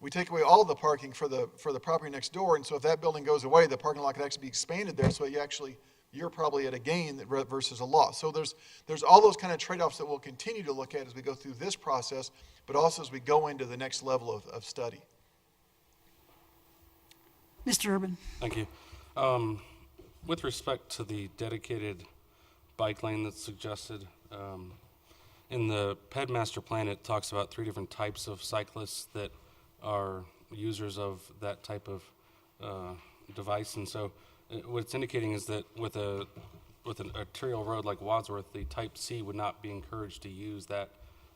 we take away all of the parking for the property next door, and so if that building goes away, the parking lot could actually be expanded there, so you're probably at a gain versus a loss. So there's all those kind of trade-offs that we'll continue to look at as we go through this process, but also as we go into the next level of study. Mr. Urban. Thank you. With respect to the dedicated bike lane that's suggested, in the PED master plan, it talks about 3 different types of cyclists that are users of that type of device, and so what it's indicating is that with an arterial road like Wadsworth, the Type C would not be encouraged to use that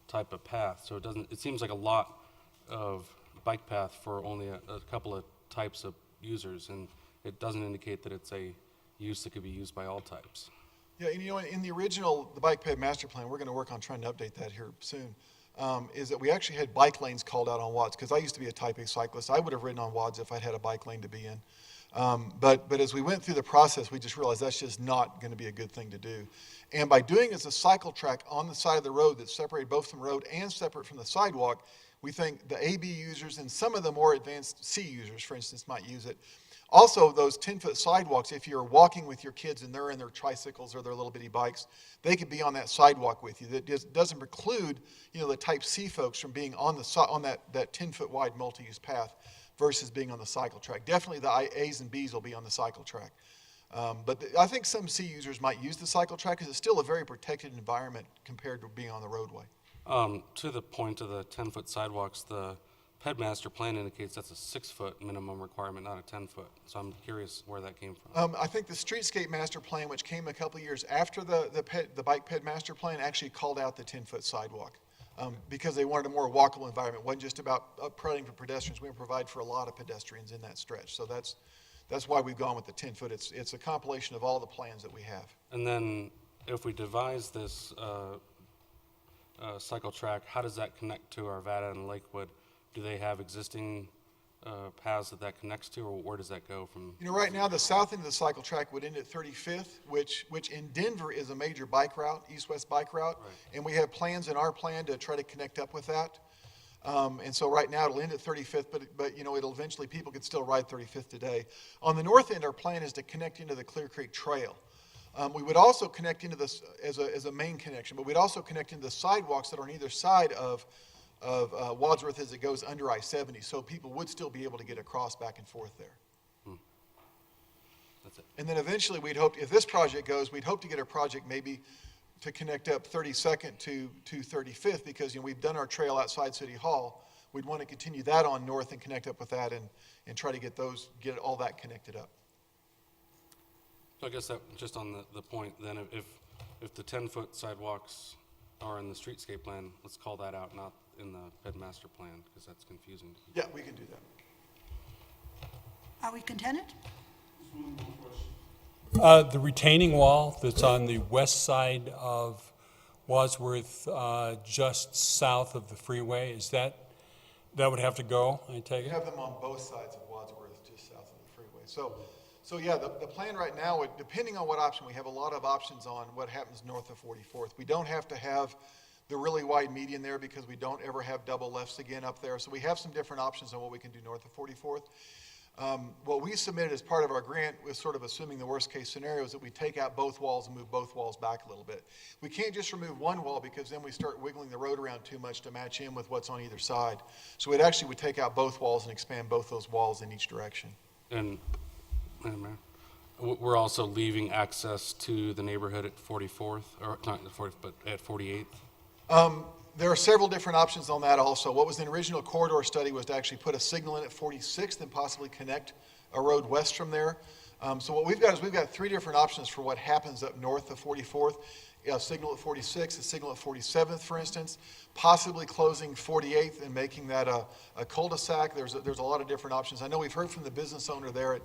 type of path. So it seems like a lot of bike path for only a couple of types of users, and it doesn't indicate that it's a use that could be used by all types. Yeah, and in the bike ped master plan, we're going to work on trying to update that here soon. Is that we actually had bike lanes called out on WADS, because I used to be a Type A cyclist. I would have ridden on WADS if I'd had a bike lane to be in. But as we went through the process, we just realized that's just not going to be a good thing to do. And by doing it as a cycle track on the side of the road that's separated both from the road and separate from the sidewalk, we think the AB users and some of the more advanced C users, for instance, might use it. Also, those 10-foot sidewalks, if you're walking with your kids and they're in their tricycles or their little bitty bikes, they could be on that sidewalk with you. That doesn't preclude, the Type C folks from being on that 10-foot wide multi-use path versus being on the cycle track. Definitely the A's and B's will be on the cycle track. But I think some C users might use the cycle track because it's still a very protected environment compared to being on the roadway. To the point of the 10-foot sidewalks, the PED master plan indicates that's a 6-foot minimum requirement, not a 10-foot. So I'm curious where that came from. I think the Streetscape Master Plan, which came a couple of years after the Bike Ped Master Plan, actually called out the 10-foot sidewalk because they wanted a more walkable environment. It wasn't just about providing for pedestrians. We provide for a lot of pedestrians in that stretch. So that's why we've gone with the 10-foot. It's a compilation of all the plans that we have. And then if we devise this cycle track, how does that connect to Arvada and Lakewood? Do they have existing paths that connects to, or where does that go from? You know, right now, the south end of the cycle track would end at 35th, which in Denver is a major bike route, east-west bike route. Right. And we have plans in our plan to try to connect up with that. And so right now, it'll end at 35th, but you know, it'll eventually, people could still ride 35th today. On the north end, our plan is to connect into the Clear Creek Trail. We would also connect into this as a main connection, but we'd also connect into the sidewalks that are on either side of Wadsworth as it goes under I-70, so people would still be able to get across back and forth there. That's it. And then eventually, we'd hope, if this project goes, we'd hope to get a project maybe to connect up 32nd to 35th, because, you know, we've done our trail outside City Hall. We'd want to continue that on north and connect up with that and try to get all that connected up. So I guess that, just on the point, then, if the 10-foot sidewalks are in the streetscape plan, let's call that out, not in the PED master plan, because that's confusing. Yeah, we can do that. Are we contented? The retaining wall that's on the west side of Wadsworth, just south of the freeway, that would have to go, I take We it? have them on both sides of Wadsworth, just south of the freeway. So yeah, the plan right now, depending on what option, we have a lot of options on what happens north of 44th. We don't have to have the really wide median there because we don't ever have double lefts again up there. So we have some different options on what we can do north of 44th. What we submitted as part of our grant was sort of assuming the worst case scenario is that we take out both walls and move both walls back a little bit. We can't just remove one wall because then we start wiggling the road around too much to match in with what's on either side. So it actually would take out both walls and expand both those walls in each direction. And, Madam Mayor, we're also leaving access to the neighborhood at 44th, or not at 40th, but at 48th. There are several different options on that also. What was in the original corridor study was to actually put a signal in at 46th and possibly connect a road west from there. So what we've got is we've got three different options for what happens up north of 44th. A signal at 46th, a signal at 47th, for instance, possibly closing 48th and making that a cul-de-sac. There's a lot of different options. I know we've heard from the business owner there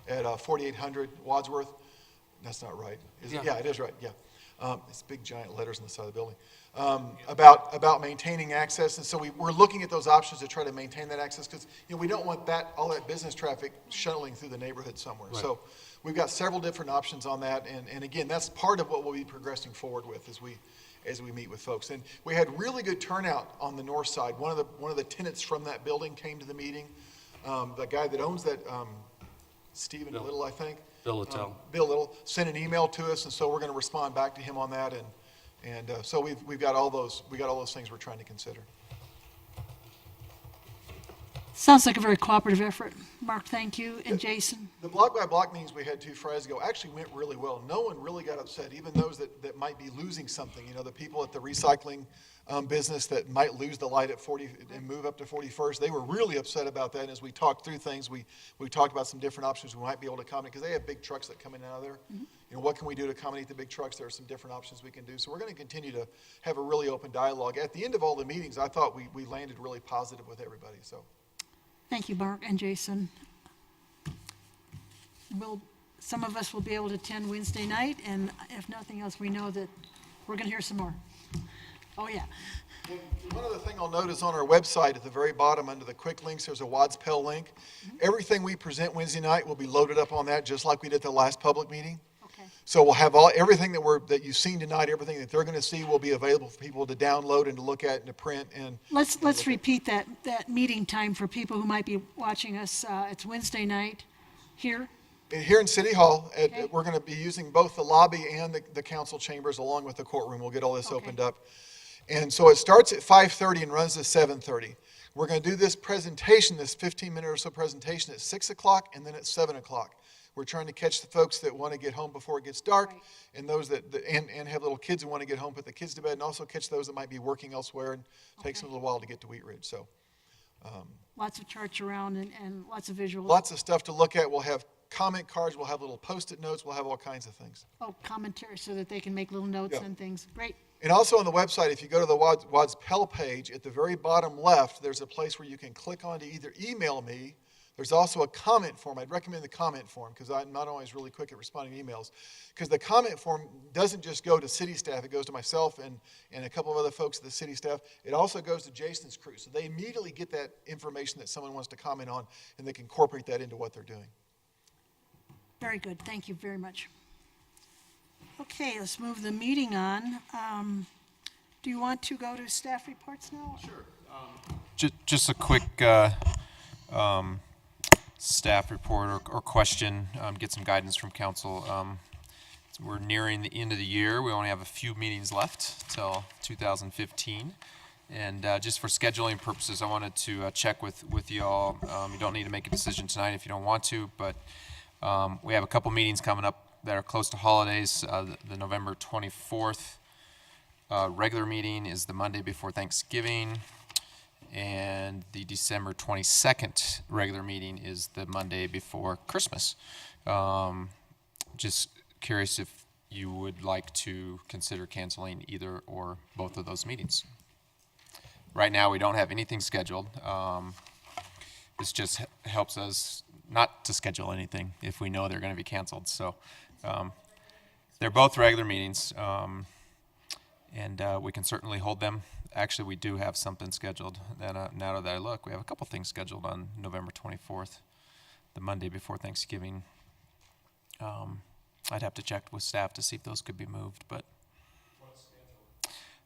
at 4800 Wadsworth. That's not right. Yeah, it is right, yeah. It's big giant letters on the side of the building. About maintaining access, and so we're looking at those options to try to maintain that access, because we don't want all that business traffic shuttling through the neighborhood somewhere. Right. So we've got several different options on that, and again, that's part of what we'll be progressing forward with as we meet with folks. And we had really good turnout on the north side. One of the tenants from that building came to the meeting. The guy that owns that, Stephen Little, I think. Bill Littell. Bill Little sent an email to us, and so we're going to respond back to him on that, and so we've got all those things we're trying to consider. Sounds like a very cooperative effort. Mark, thank you, and Jason. The block-by-block meetings we had 2 Fridays ago actually went really well. No one really got upset, even those that might be losing something. The people at the recycling business that might lose the light at 40 and move up to 41st, they were really upset about that. And as we talked through things, we talked about some different options we might be able to accommodate, because they have big trucks that come in and out of there. What can we do to accommodate the big trucks? There are some different options we can do. So we're going to continue to have a really open dialogue. At the end of all the meetings, I thought we landed really positive with everybody. So. Thank you, Mark and Jason. Some of us will be able to attend Wednesday night, and if nothing else, we know that we're going to hear some more. Oh, yeah. One other thing I'll note is on our website at the very bottom under the quick links, there's a WADSPEL link. Everything we present Wednesday night will be loaded up on that, just like we did the last public meeting. Okay. So we'll have everything that you've seen tonight, everything that they're going to see will be available for people to download and to look at and to print. And Let's repeat that meeting time for people who might be watching us. It's Wednesday night here. Here in City Hall, we're going to be using both the lobby and the council chambers along with the courtroom. We'll get all this opened up. And so it starts at 5:30 and runs to 7:30. We're going to do this presentation, this 15-minute or so presentation, at 6 o'clock and then at 7 o'clock. We're trying to catch the folks that want to get home before it gets dark, and those and have little kids who want to get home, put the kids to bed, and also catch those that might be working elsewhere and takes them a little while to get to Wheat Ridge. So Lots of charts around and lots of visuals. Lots of stuff to look at. We'll have comment cards, we'll have little Post-it notes, we'll have all kinds of things. Oh, commentary, so that they can make little notes Yeah. and things. Great. And also on the website, if you go to the WADS Pell page, at the very bottom left, there's a place where you can click on to either email me. There's also a comment form. I'd recommend the comment form because I'm not always really quick at responding to emails. Because the comment form doesn't just go to city staff, it goes to myself and a couple of other folks at the city staff. It also goes to Jason's crew. So they immediately get that information that someone wants to comment on, and they can incorporate that into what they're doing. Very good. Thank you very much. Okay, let's move the meeting on. Do you want to go to staff reports now? Sure. Just a quick staff report or question, get some guidance from council. So we're nearing the end of the year. We only have a few meetings left till 2015. And just for scheduling purposes, I wanted to check with you all. You don't need to make a decision tonight if you don't want to, but we have a couple meetings coming up that are close to holidays. The November 24th regular meeting is the Monday before Thanksgiving, and the December 22nd regular meeting is the Monday before Christmas. Just curious if you would like to consider canceling either or both of those meetings. Right now, we don't have anything scheduled. This just helps us not to schedule anything if we know they're going to be canceled. So they're both regular meetings, and we can certainly hold them. Actually, we do have something scheduled. And now that I look, we have a couple things scheduled on November 24th, the Monday before Thanksgiving. I'd have to check with staff to see if those could be moved, but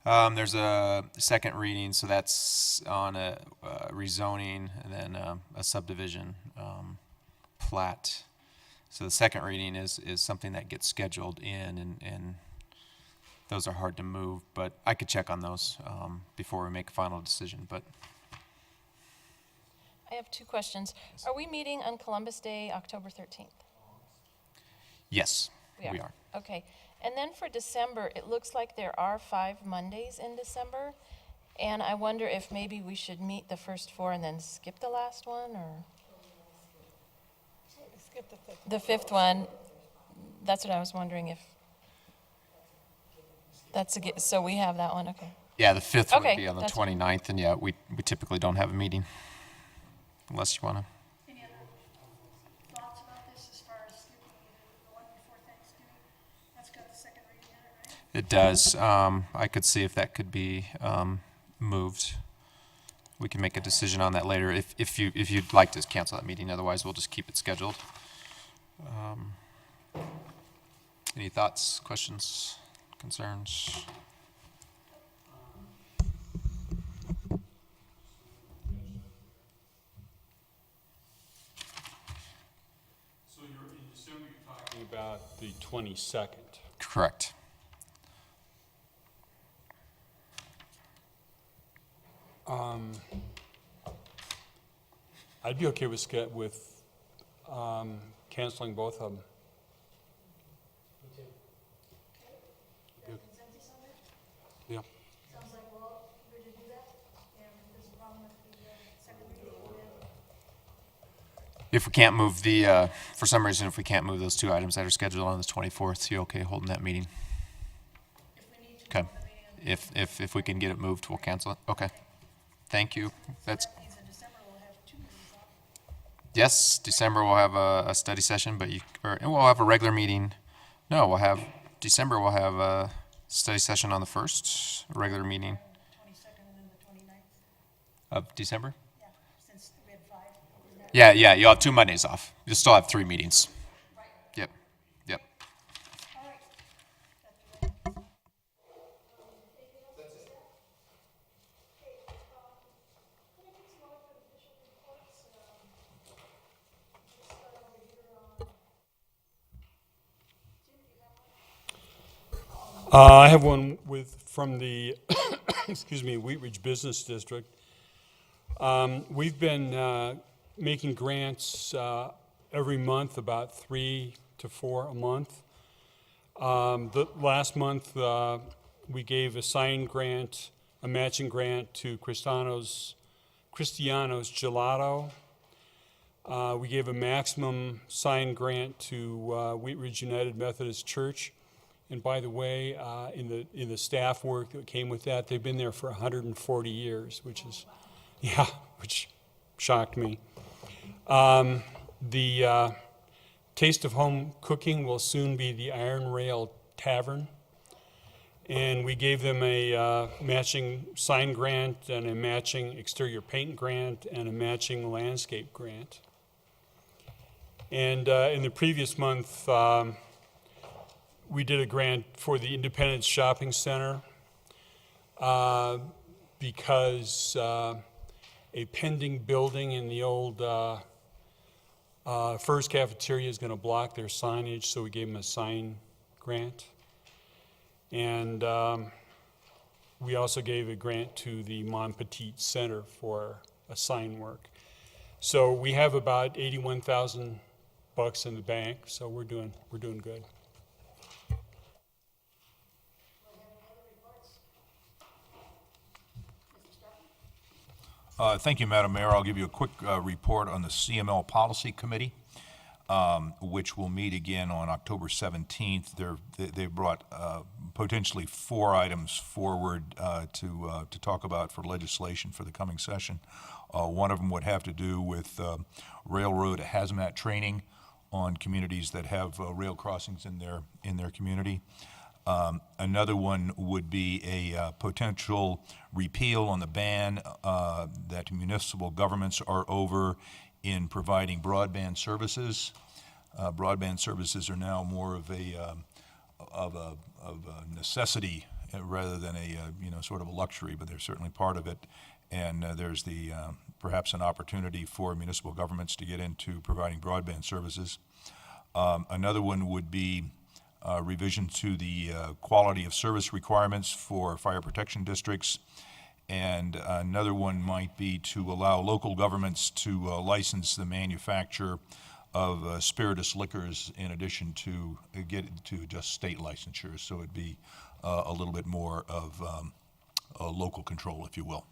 there's a second reading, so that's on a rezoning and then a subdivision plat. So the second reading is something that gets scheduled in, and those are hard to move, but I could check on those before we make a final decision. But I have two questions. Are we meeting on Columbus Day, October 13th? yes, we are. Okay. And then for December, it looks like there are 5 Mondays in December. And I wonder if maybe we should meet the first 4 and then skip the last one, or? Skip the fifth. The fifth one, that's what I was wondering if, so we have that one, okay. Yeah, the 5th Okay, would be on the that's 29th, and yeah, we typically don't have a meeting unless you want to. Any other thoughts about this as far as skipping the one before Thanksgiving? That's got the second reading in it, right? It does. I could see if that could be moved. We can make a decision on that later if you'd like to cancel that meeting. Otherwise, we'll just keep it scheduled. Any thoughts, questions, concerns? So you're in December, you're talking about the 22nd. Correct. I'd be okay with canceling both of them. Yeah. Sounds like we're all ready to do that. And if there's a problem with the second reading, If we can't move the, for some reason, if we can't move those 2 items that are scheduled on the 24th, you okay holding that meeting? if we need to Okay. If we can get it moved, we'll cancel it. Okay. Thank you. That's, that means in December we'll have 2 meetings off. yes, December we'll have a study session, but and we'll have a regular meeting. No, December we'll have a study session on the 1st, a regular meeting 22nd and then the 29th. of December. Yeah, since we had 5. Isn't that Yeah, you'll have 2 Mondays off. You'll still have 3 meetings. Yep. all right? I have one from the, excuse me, Wheat Ridge Business District. We've been making grants every month, about 3 to 4 a month. The last month, we gave a sign grant, a matching grant to Cristano's Cristiano's Gelato. We gave a maximum sign grant to Wheat Ridge United Methodist Church. And by the way, in the staff work that came with that, they've been there for 140 years, which is, yeah, which shocked me. The Taste of Home Cooking will soon be the Iron Rail Tavern. And we gave them a matching sign grant and a matching exterior paint grant and a matching landscape grant. And in the previous month, we did a grant for the Independence Shopping Center because a pending building in the old Furs Cafeteria is going to block their signage, so we gave them a sign grant. And we also gave a grant to the Mon Petit Center for a sign work. So we have about $81,000 in the bank, so we're doing good. Thank you, Madam Mayor. I'll give you a quick report on the CML Policy Committee, which will meet again on October 17th. They brought potentially 4 items forward to talk about for legislation for the coming session. One of them would have to do with railroad hazmat training on communities that have rail crossings in their community. Another one would be a potential repeal on the ban that municipal governments are over in providing broadband services. Broadband services are now more of a necessity rather than a sort of a luxury, but they're certainly part of it. And there's perhaps an opportunity for municipal governments to get into providing broadband services. Another one would be revision to the quality of service requirements for fire protection districts. And another one might be to allow local governments to license the manufacture of spirituous liquors in addition to just state licensure. So it'd be a little bit more of a local control, if you will.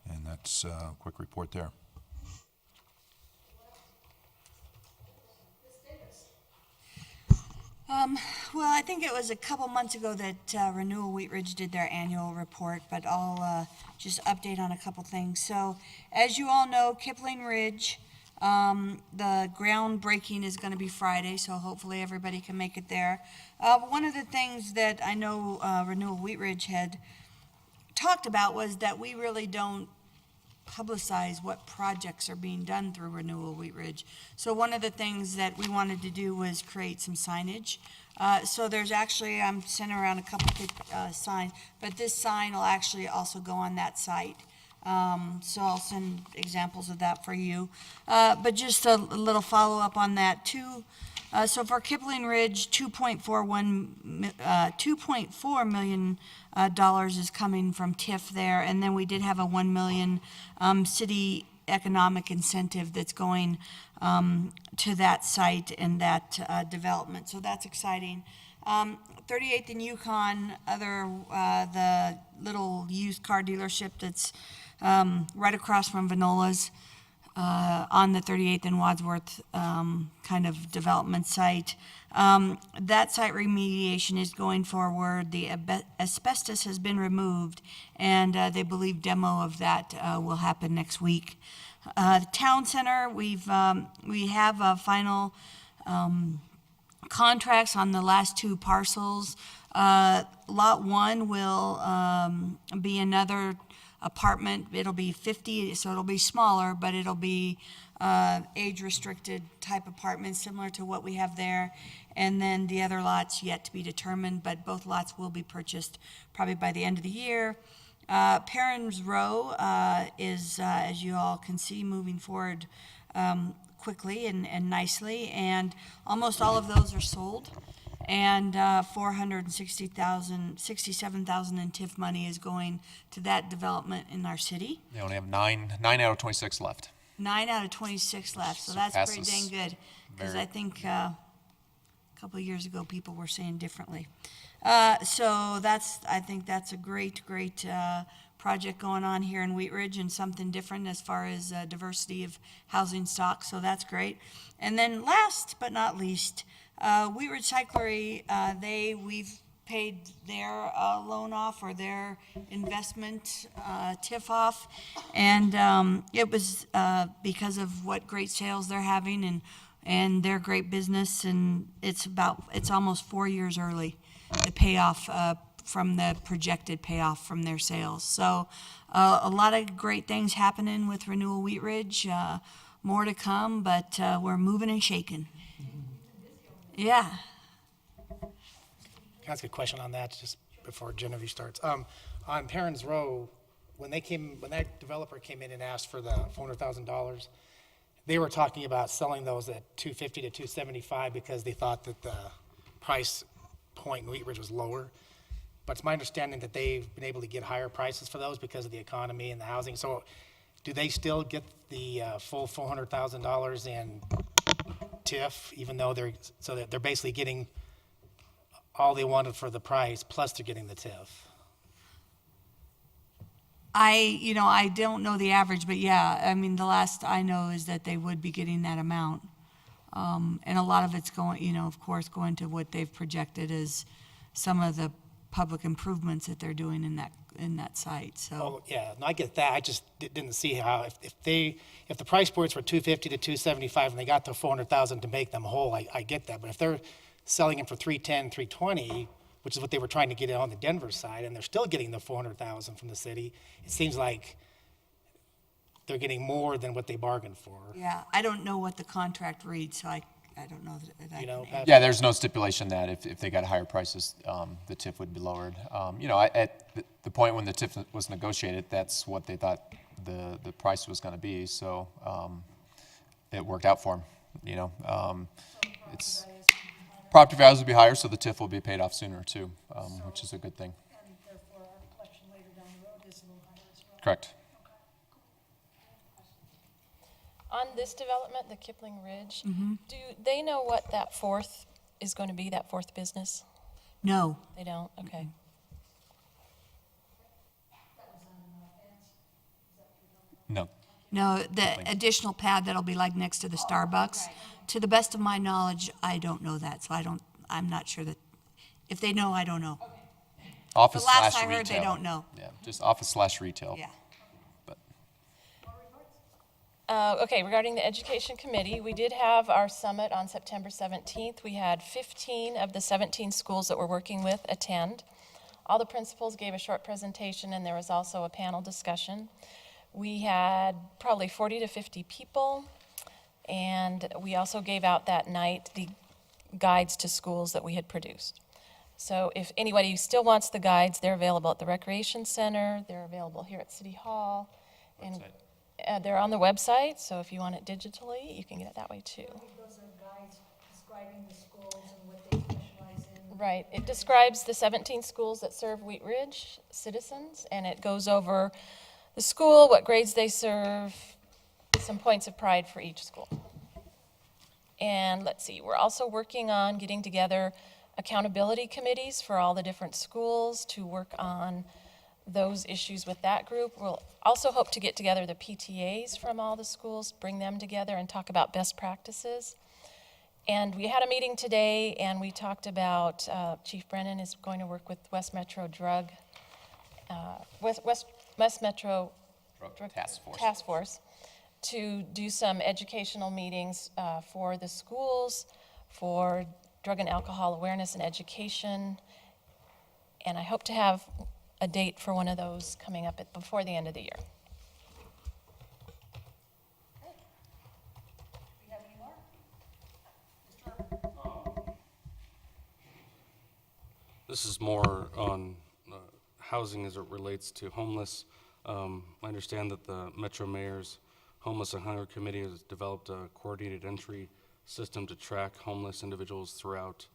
And that's a quick report there. Well, I think it was a couple months ago that Renewal Wheat Ridge did their annual report, but I'll just update on a couple things. So, as you all know, Kipling Ridge, the groundbreaking is going to be Friday, so hopefully everybody can make it there. One of the things that I know Renewal Wheat Ridge had talked about was that we really don't publicize what projects are being done through Renewal Wheat Ridge. So one of the things that we wanted to do was create some signage. So there's actually, I'm sending around a couple signs, but this sign will actually also go on that site. So I'll send examples of that for you. But just a little follow-up on that too. So for Kipling Ridge, $2.4 million is coming from TIF there, and then we did have a $1 million city economic incentive that's going to that site and that development. So that's exciting. 38th and Yukon, the little used car dealership that's right across from Vinola's. On the 38th and Wadsworth kind of development site. That site remediation is going forward. The asbestos has been removed, and they believe demo of that will happen next week. The town center, we have final contracts on the last 2 parcels. Lot 1 will be another apartment. It'll be 50, so it'll be smaller, but it'll be age-restricted type apartments similar to what we have there. And then the other lots yet to be determined, but both lots will be purchased probably by the end of the year. Perrins Row is, as you all can see, moving forward quickly and nicely, and almost all of those are sold. And $467,000 in TIF money is going to that development in our city. They only have nine out of 26 left. 9 out of 26 left, so that's pretty dang good. Because very- I think a couple of years ago, people were saying differently. So I think that's a great project going on here in Wheat Ridge, and something different as far as diversity of housing stock, so that's great. And then last but not least, Wheat Ridge Cyclery, we've paid their loan off, or their investment TIF off, and it was because of what great sales they're having and their great business, and it's almost 4 years early, the payoff from the projected payoff from their sales. So a lot of great things happening with Renewal Wheat Ridge, more to come, but we're moving and shaking. Yeah. Can I ask a question on that just before Genevieve starts? On Perrins Row, when that developer came in and asked for the $400,000, they were talking about selling those at $250 to $275 because they thought that the price point in Wheat Ridge was lower. But it's my understanding that they've been able to get higher prices for those because of the economy and the housing. So do they still get the full $400,000 in TIF, even though they're basically getting all they wanted for the price, plus they're getting the TIF? I don't know the average, but yeah, I mean, the last I know is that they would be getting that amount. And a lot of it's going, of course, going to what they've projected as some of the public improvements that they're doing in that site, so. Oh, yeah, no, I get that. I just didn't see how, if the price points were $250 to $275 and they got the $400,000 to make them whole, I get that. But if they're selling them for $310, $320, which is what they were trying to get on the Denver side, and they're still getting the $400,000 from the city, it seems like they're getting more than what they bargained for. Yeah, I don't know what the contract reads, so I don't know that I You know, can Pat? Yeah, there's no stipulation that if they got higher prices, the TIF would be lowered. At the point when the TIF was negotiated, that's what they thought the price was going to be. So it worked out for them. It's property values will be higher, so the TIF will be paid off sooner too, which is a good thing. And therefore, our collection later down the road is a little higher as well. Correct. On this development, the Kipling Ridge, do they know what that fourth is going to be, that fourth business? No. They don't? Okay. No. No, the additional pad that'll be like next to the Starbucks. To the best of my knowledge, I don't know that, so I'm not sure that, if they know, I don't know. Office The last slash I heard, they retail. don't know. Yeah, just office slash retail. Yeah. But Okay, regarding the Education Committee, we did have our summit on September 17th. We had 15 of the 17 schools that we're working with attend. All the principals gave a short presentation, and there was also a panel discussion. We had probably 40 to 50 people, and we also gave out that night the guides to schools that we had produced. So if anybody still wants the guides, they're available at the Recreation Center, they're available here at City Hall, and they're on the website, so if you want it digitally, you can get it that way too. Those are guides describing the schools and what they specialize in. Right, it describes the 17 schools that serve Wheat Ridge citizens, and it goes over the school, what grades they serve, some points of pride for each school. And let's see, we're also working on getting together accountability committees for all the different schools to work on those issues with that group. We'll also hope to get together the PTAs from all the schools, bring them together and talk about best practices. And we had a meeting today, and we talked about, Chief Brennan is going to work with West Metro Drug Task Force to do some educational meetings for the schools, for drug and alcohol awareness and education. And I hope to have a date for one of those coming up before the end of the year. This is more on housing as it relates to homeless. I understand that the Metro Mayor's Homeless and Hunger Committee has developed a coordinated entry system to track homeless individuals throughout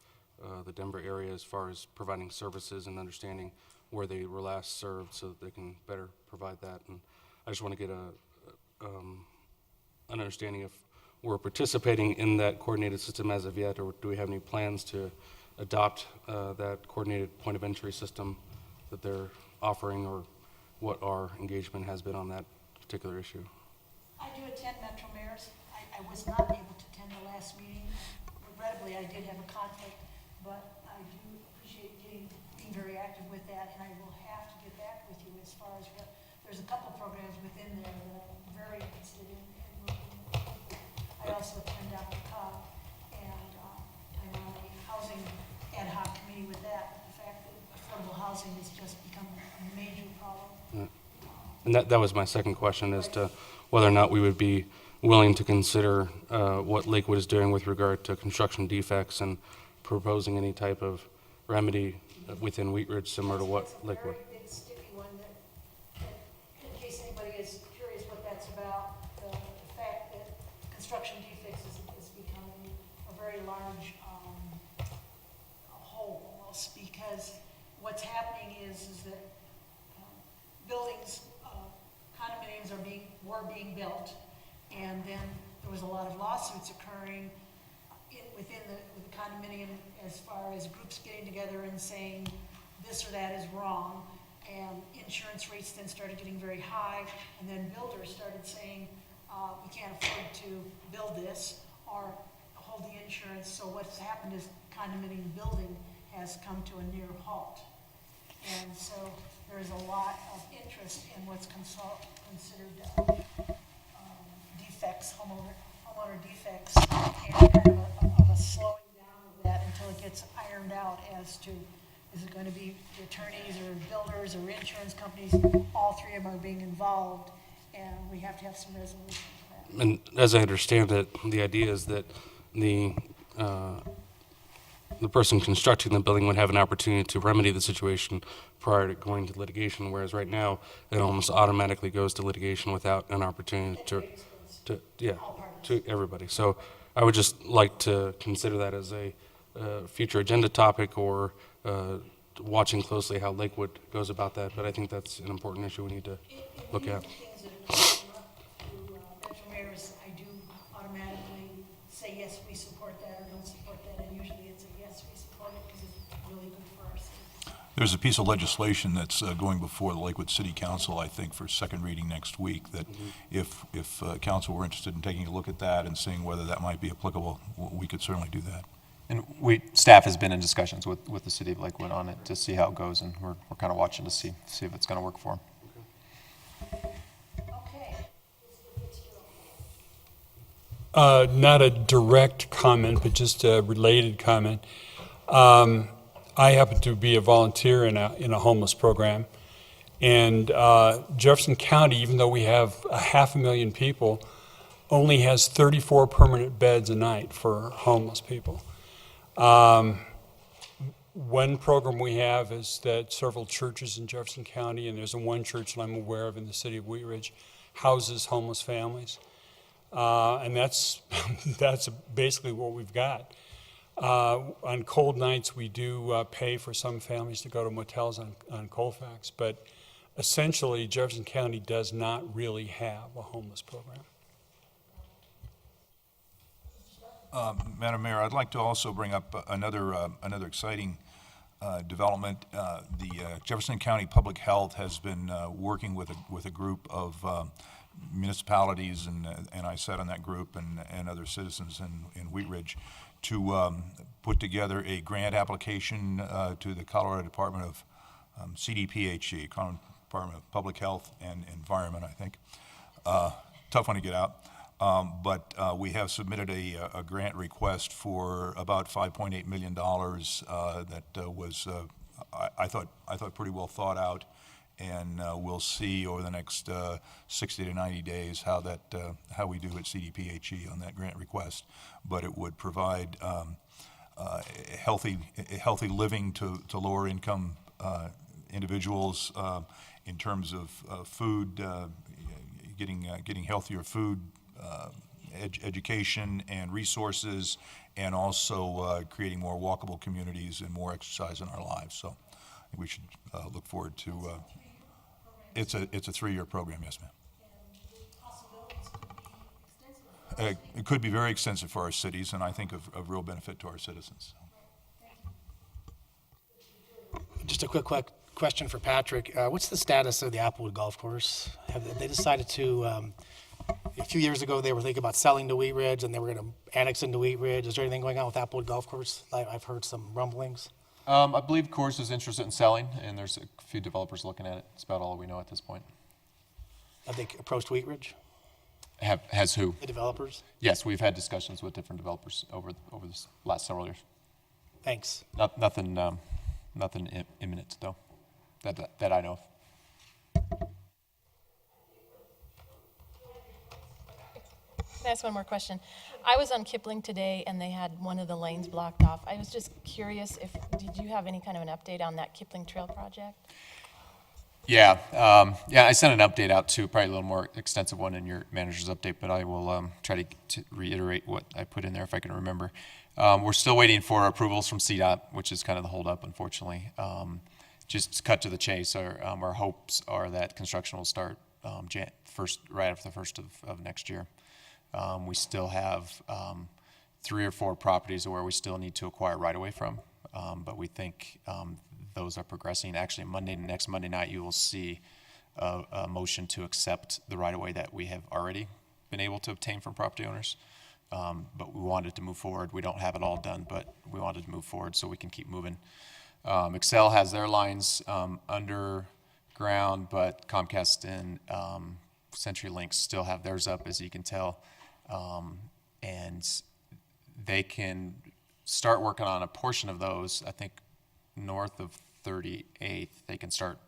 the Denver area as far as providing services and understanding where they were last served so that they can better provide that. And I just want to get an understanding if we're participating in that coordinated system as of yet, or do we have any plans to adopt that coordinated point of entry system that they're offering, or what our engagement has been on that particular issue. I do attend Metro Mayors. I was not able to attend the last meeting. Regrettably, I did have a conflict, but I do appreciate being very active with that, and I will have to get back with you as far as what, there's a couple programs within there that I'm very interested in working with. I also attend Dr. Cobb, and I'm on a housing ad hoc committee with that. But the fact that affordable housing has just become a major problem. And that was my second question, as to whether or not we would be willing to consider what Lakewood is doing with regard to construction defects and proposing any type of remedy within Wheat Ridge similar to what Lakewood. It's a very big sticky one that, in case anybody is curious what that's about, the fact that construction defects is becoming a very large hole almost, because what's happening is that buildings, condominiums were being built, and then there was a lot of lawsuits occurring within the condominium as far as groups getting together and saying this or that is wrong, and insurance rates then started getting very high, and then builders started saying, we can't afford to build this or hold the insurance. So what's happened is condominium building has come to a near halt. And so there's a lot of interest in what's considered defects, homeowner defects, and kind of a slowing down of that until it gets ironed out as to, is it going to be the attorneys or builders or insurance companies? All three of them are being involved, and we have to have some resolution for that. And as I understand it, the idea is that the person constructing the building would have an opportunity to remedy the situation prior to going to litigation, whereas right now it almost automatically goes to litigation without an opportunity to everybody. So I would just like to consider that as a future agenda topic, or watching closely how Lakewood goes about that. But I think that's an important issue we need to look at. Things that come up through Metro Mayors, I do automatically say, yes, we support that, or don't support that, and usually it's a yes, we support it, because it's really good for our city. There's a piece of legislation that's going before the Lakewood City Council, I think, for second reading next week, that if council were interested in taking a look at that and seeing whether that might be applicable, we could certainly do that. And staff has been in discussions with the city of Lakewood on it to see how it goes, and we're kind of watching to see if it's going to work for them. Okay. Not a direct comment, but just a related comment. I happen to be a volunteer in a homeless program, and Jefferson County, even though we have 500,000 people, only has 34 permanent beds a night for homeless people. One program we have is that several churches in Jefferson County, and there's one church that I'm aware of in the city of Wheat Ridge, houses homeless families. And that's basically what we've got. On cold nights, we do pay for some families to go to motels on Colfax, but essentially Jefferson County does not really have a homeless program. Madam Mayor, I'd like to also bring up another exciting development. The Jefferson County Public Health has been working with a group of municipalities, and I sat on that group, and other citizens in Wheat Ridge, to put together a grant application to the Colorado Department of CDPHE, Colorado Department of Public Health and Environment, I think. Tough one to get out. But we have submitted a grant request for about $5.8 million that was, I thought pretty well thought out, and we'll see over the next 60 to 90 days how we do at CDPHE on that grant request. But it would provide healthy living to lower income individuals in terms of food, getting healthier food, education and resources, and also creating more walkable communities and more exercise in our lives. So I think we should look forward to. It's a 3-year program, yes, ma'am. It could be very extensive for our cities, and I think of real benefit to our citizens. Just a quick question for Patrick. What's the status of the Applewood Golf Course? Have they decided to, a few years ago, they were thinking about selling to Wheat Ridge, and they were going to annex into Wheat Ridge. Is there anything going on with Applewood Golf Course? I've heard some rumblings. I believe Coors is interested in selling, and there's a few developers looking at it. That's about all we know at this point. Have they approached Wheat Ridge, Has who? the developers? Yes, we've had discussions with different developers over the last several years. Thanks. Nothing imminent though, that I know of. Can I ask one more question? I was on Kipling today, and they had one of the lanes blocked off. I was just curious did you have any kind of an update on that Kipling Trail project? Yeah, I sent an update out too, probably a little more extensive one in your manager's update, but I will try to reiterate what I put in there if I can remember. We're still waiting for approvals from CDOT, which is kind of the holdup, unfortunately. Just to cut to the chase, our hopes are that construction will start right after the first of next year. We still have 3 or 4 properties where we still need to acquire right-of-way from, but we think those are progressing. Actually, next Monday night, you will see a motion to accept the right-of-way that we have already been able to obtain from property owners. But we wanted to move forward. We don't have it all done, but we wanted to move forward so we can keep moving. Excel has their lines underground, but Comcast and CenturyLink still have theirs up, as you can tell. And they can start working on a portion of those, I think, north of 38th. They can start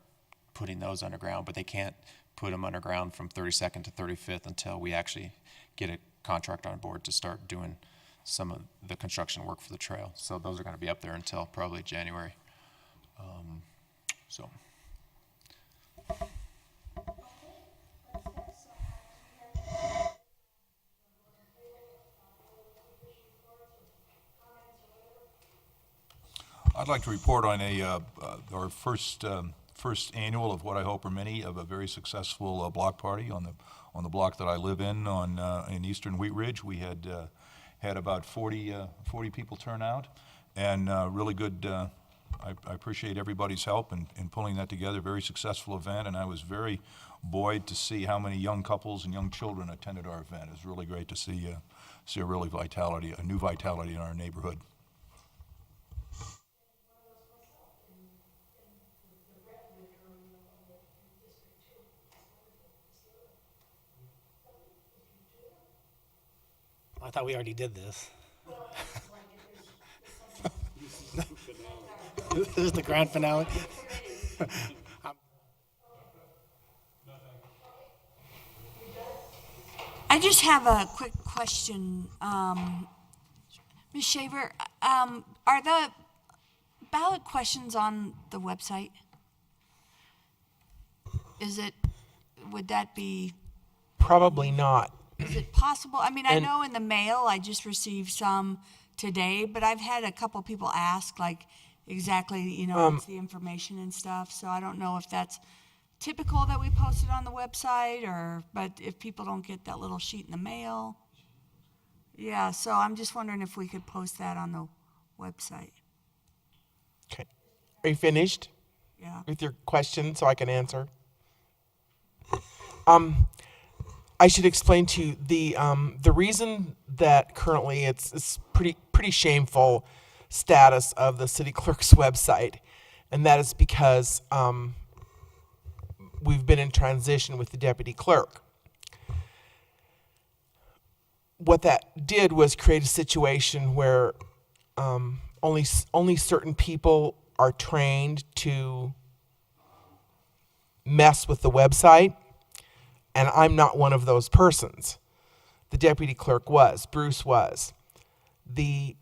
putting those underground, but they can't put them underground from 32nd to 35th until we actually get a contract on board to start doing some of the construction work for the trail. So those are going to be up there until probably January. I'd like to report on our first annual of what I hope are many of a very successful block party on the block that I live in in Eastern Wheat Ridge. We had about 40 people turn out, and really good. I appreciate everybody's help in pulling that together. Very successful event, and I was very buoyed to see how many young couples and young children attended our event. It was really great to see a new vitality in our neighborhood. I thought we already did this. This is the grand finale. I just have a quick question. Ms. Shaver, are the ballot questions on the website? Would that be? Probably not. Is it possible? I mean, I know in the mail, I just received some today, but I've had a couple people ask, like, exactly, what's the information and stuff. So I don't know if that's typical that we post it on the website, but if people don't get that little sheet in the mail. Yeah, so I'm just wondering if we could post that on the website. Okay. Are you finished? Yeah. With your question so I can answer? I should explain to you the reason that currently it's pretty shameful status of the city clerk's website, and that is because we've been in transition with the deputy clerk. What that did was create a situation where only certain people are trained to mess with the website. And I'm not one of those persons. The deputy clerk was. Bruce was. The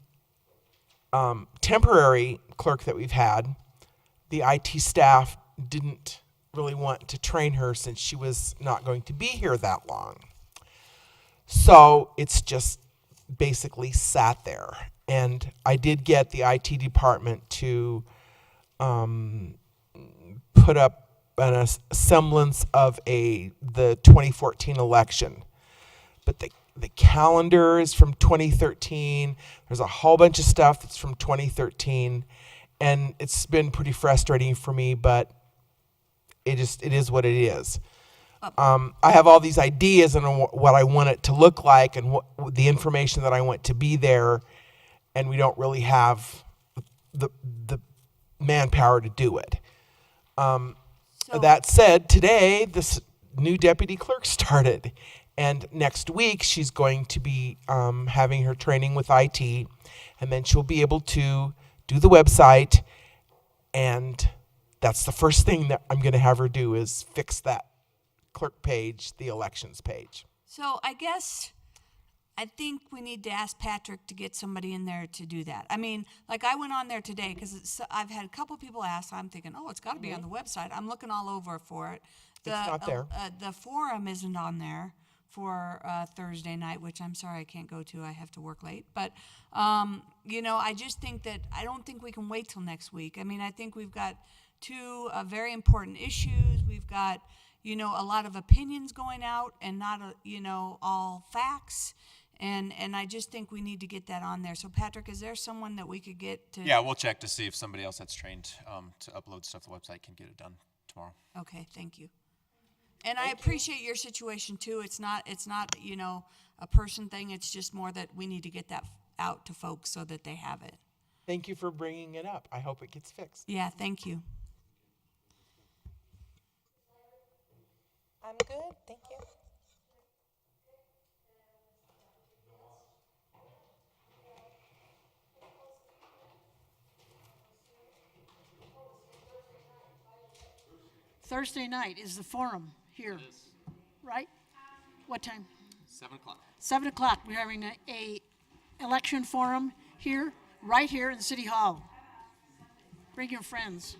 temporary clerk that we've had, the IT staff didn't really want to train her since she was not going to be here that long. So it's just basically sat there. And I did get the IT department to put up a semblance of the 2014 election. But the calendar is from 2013. There's a whole bunch of stuff that's from 2013. and it's been pretty frustrating for me, but it is what it is. I have all these ideas on what I want it to look like and what the information that I want to be there, and we don't really have the manpower to do it. That said, today this new deputy clerk started, and next week she's going to be having her training with IT, and then she'll be able to do the website, and that's the first thing that I'm going to have her do is fix that clerk page, the elections page. So I think we need to ask Patrick to get somebody in there to do that. I mean, like I went on there today because I've had a couple people ask. I'm thinking, oh, it's got to be on the website. I'm looking all over for it. It's not there. The forum isn't on there for Thursday night, which I'm sorry I can't go to. I have to work late. But, I just think that I don't think we can wait till next week. I mean, I think we've got two very important issues. We've got, a lot of opinions going out and not, all facts. And I just think we need to get that on there. So Patrick, is there someone that we could get to? Yeah, we'll check to see if somebody else that's trained to upload stuff to the website can get it done tomorrow. Okay, thank you. And I appreciate your situation too. It's not, a person thing. It's just more that we need to get that out to folks so that they have it. Thank you for bringing it up. I hope it gets fixed. Yeah, thank you. I'm good, thank you. Thursday night is the forum here, right? What time? 7 o'clock. 7 o'clock. We're having a election forum here, right here in City Hall. Bring your friends.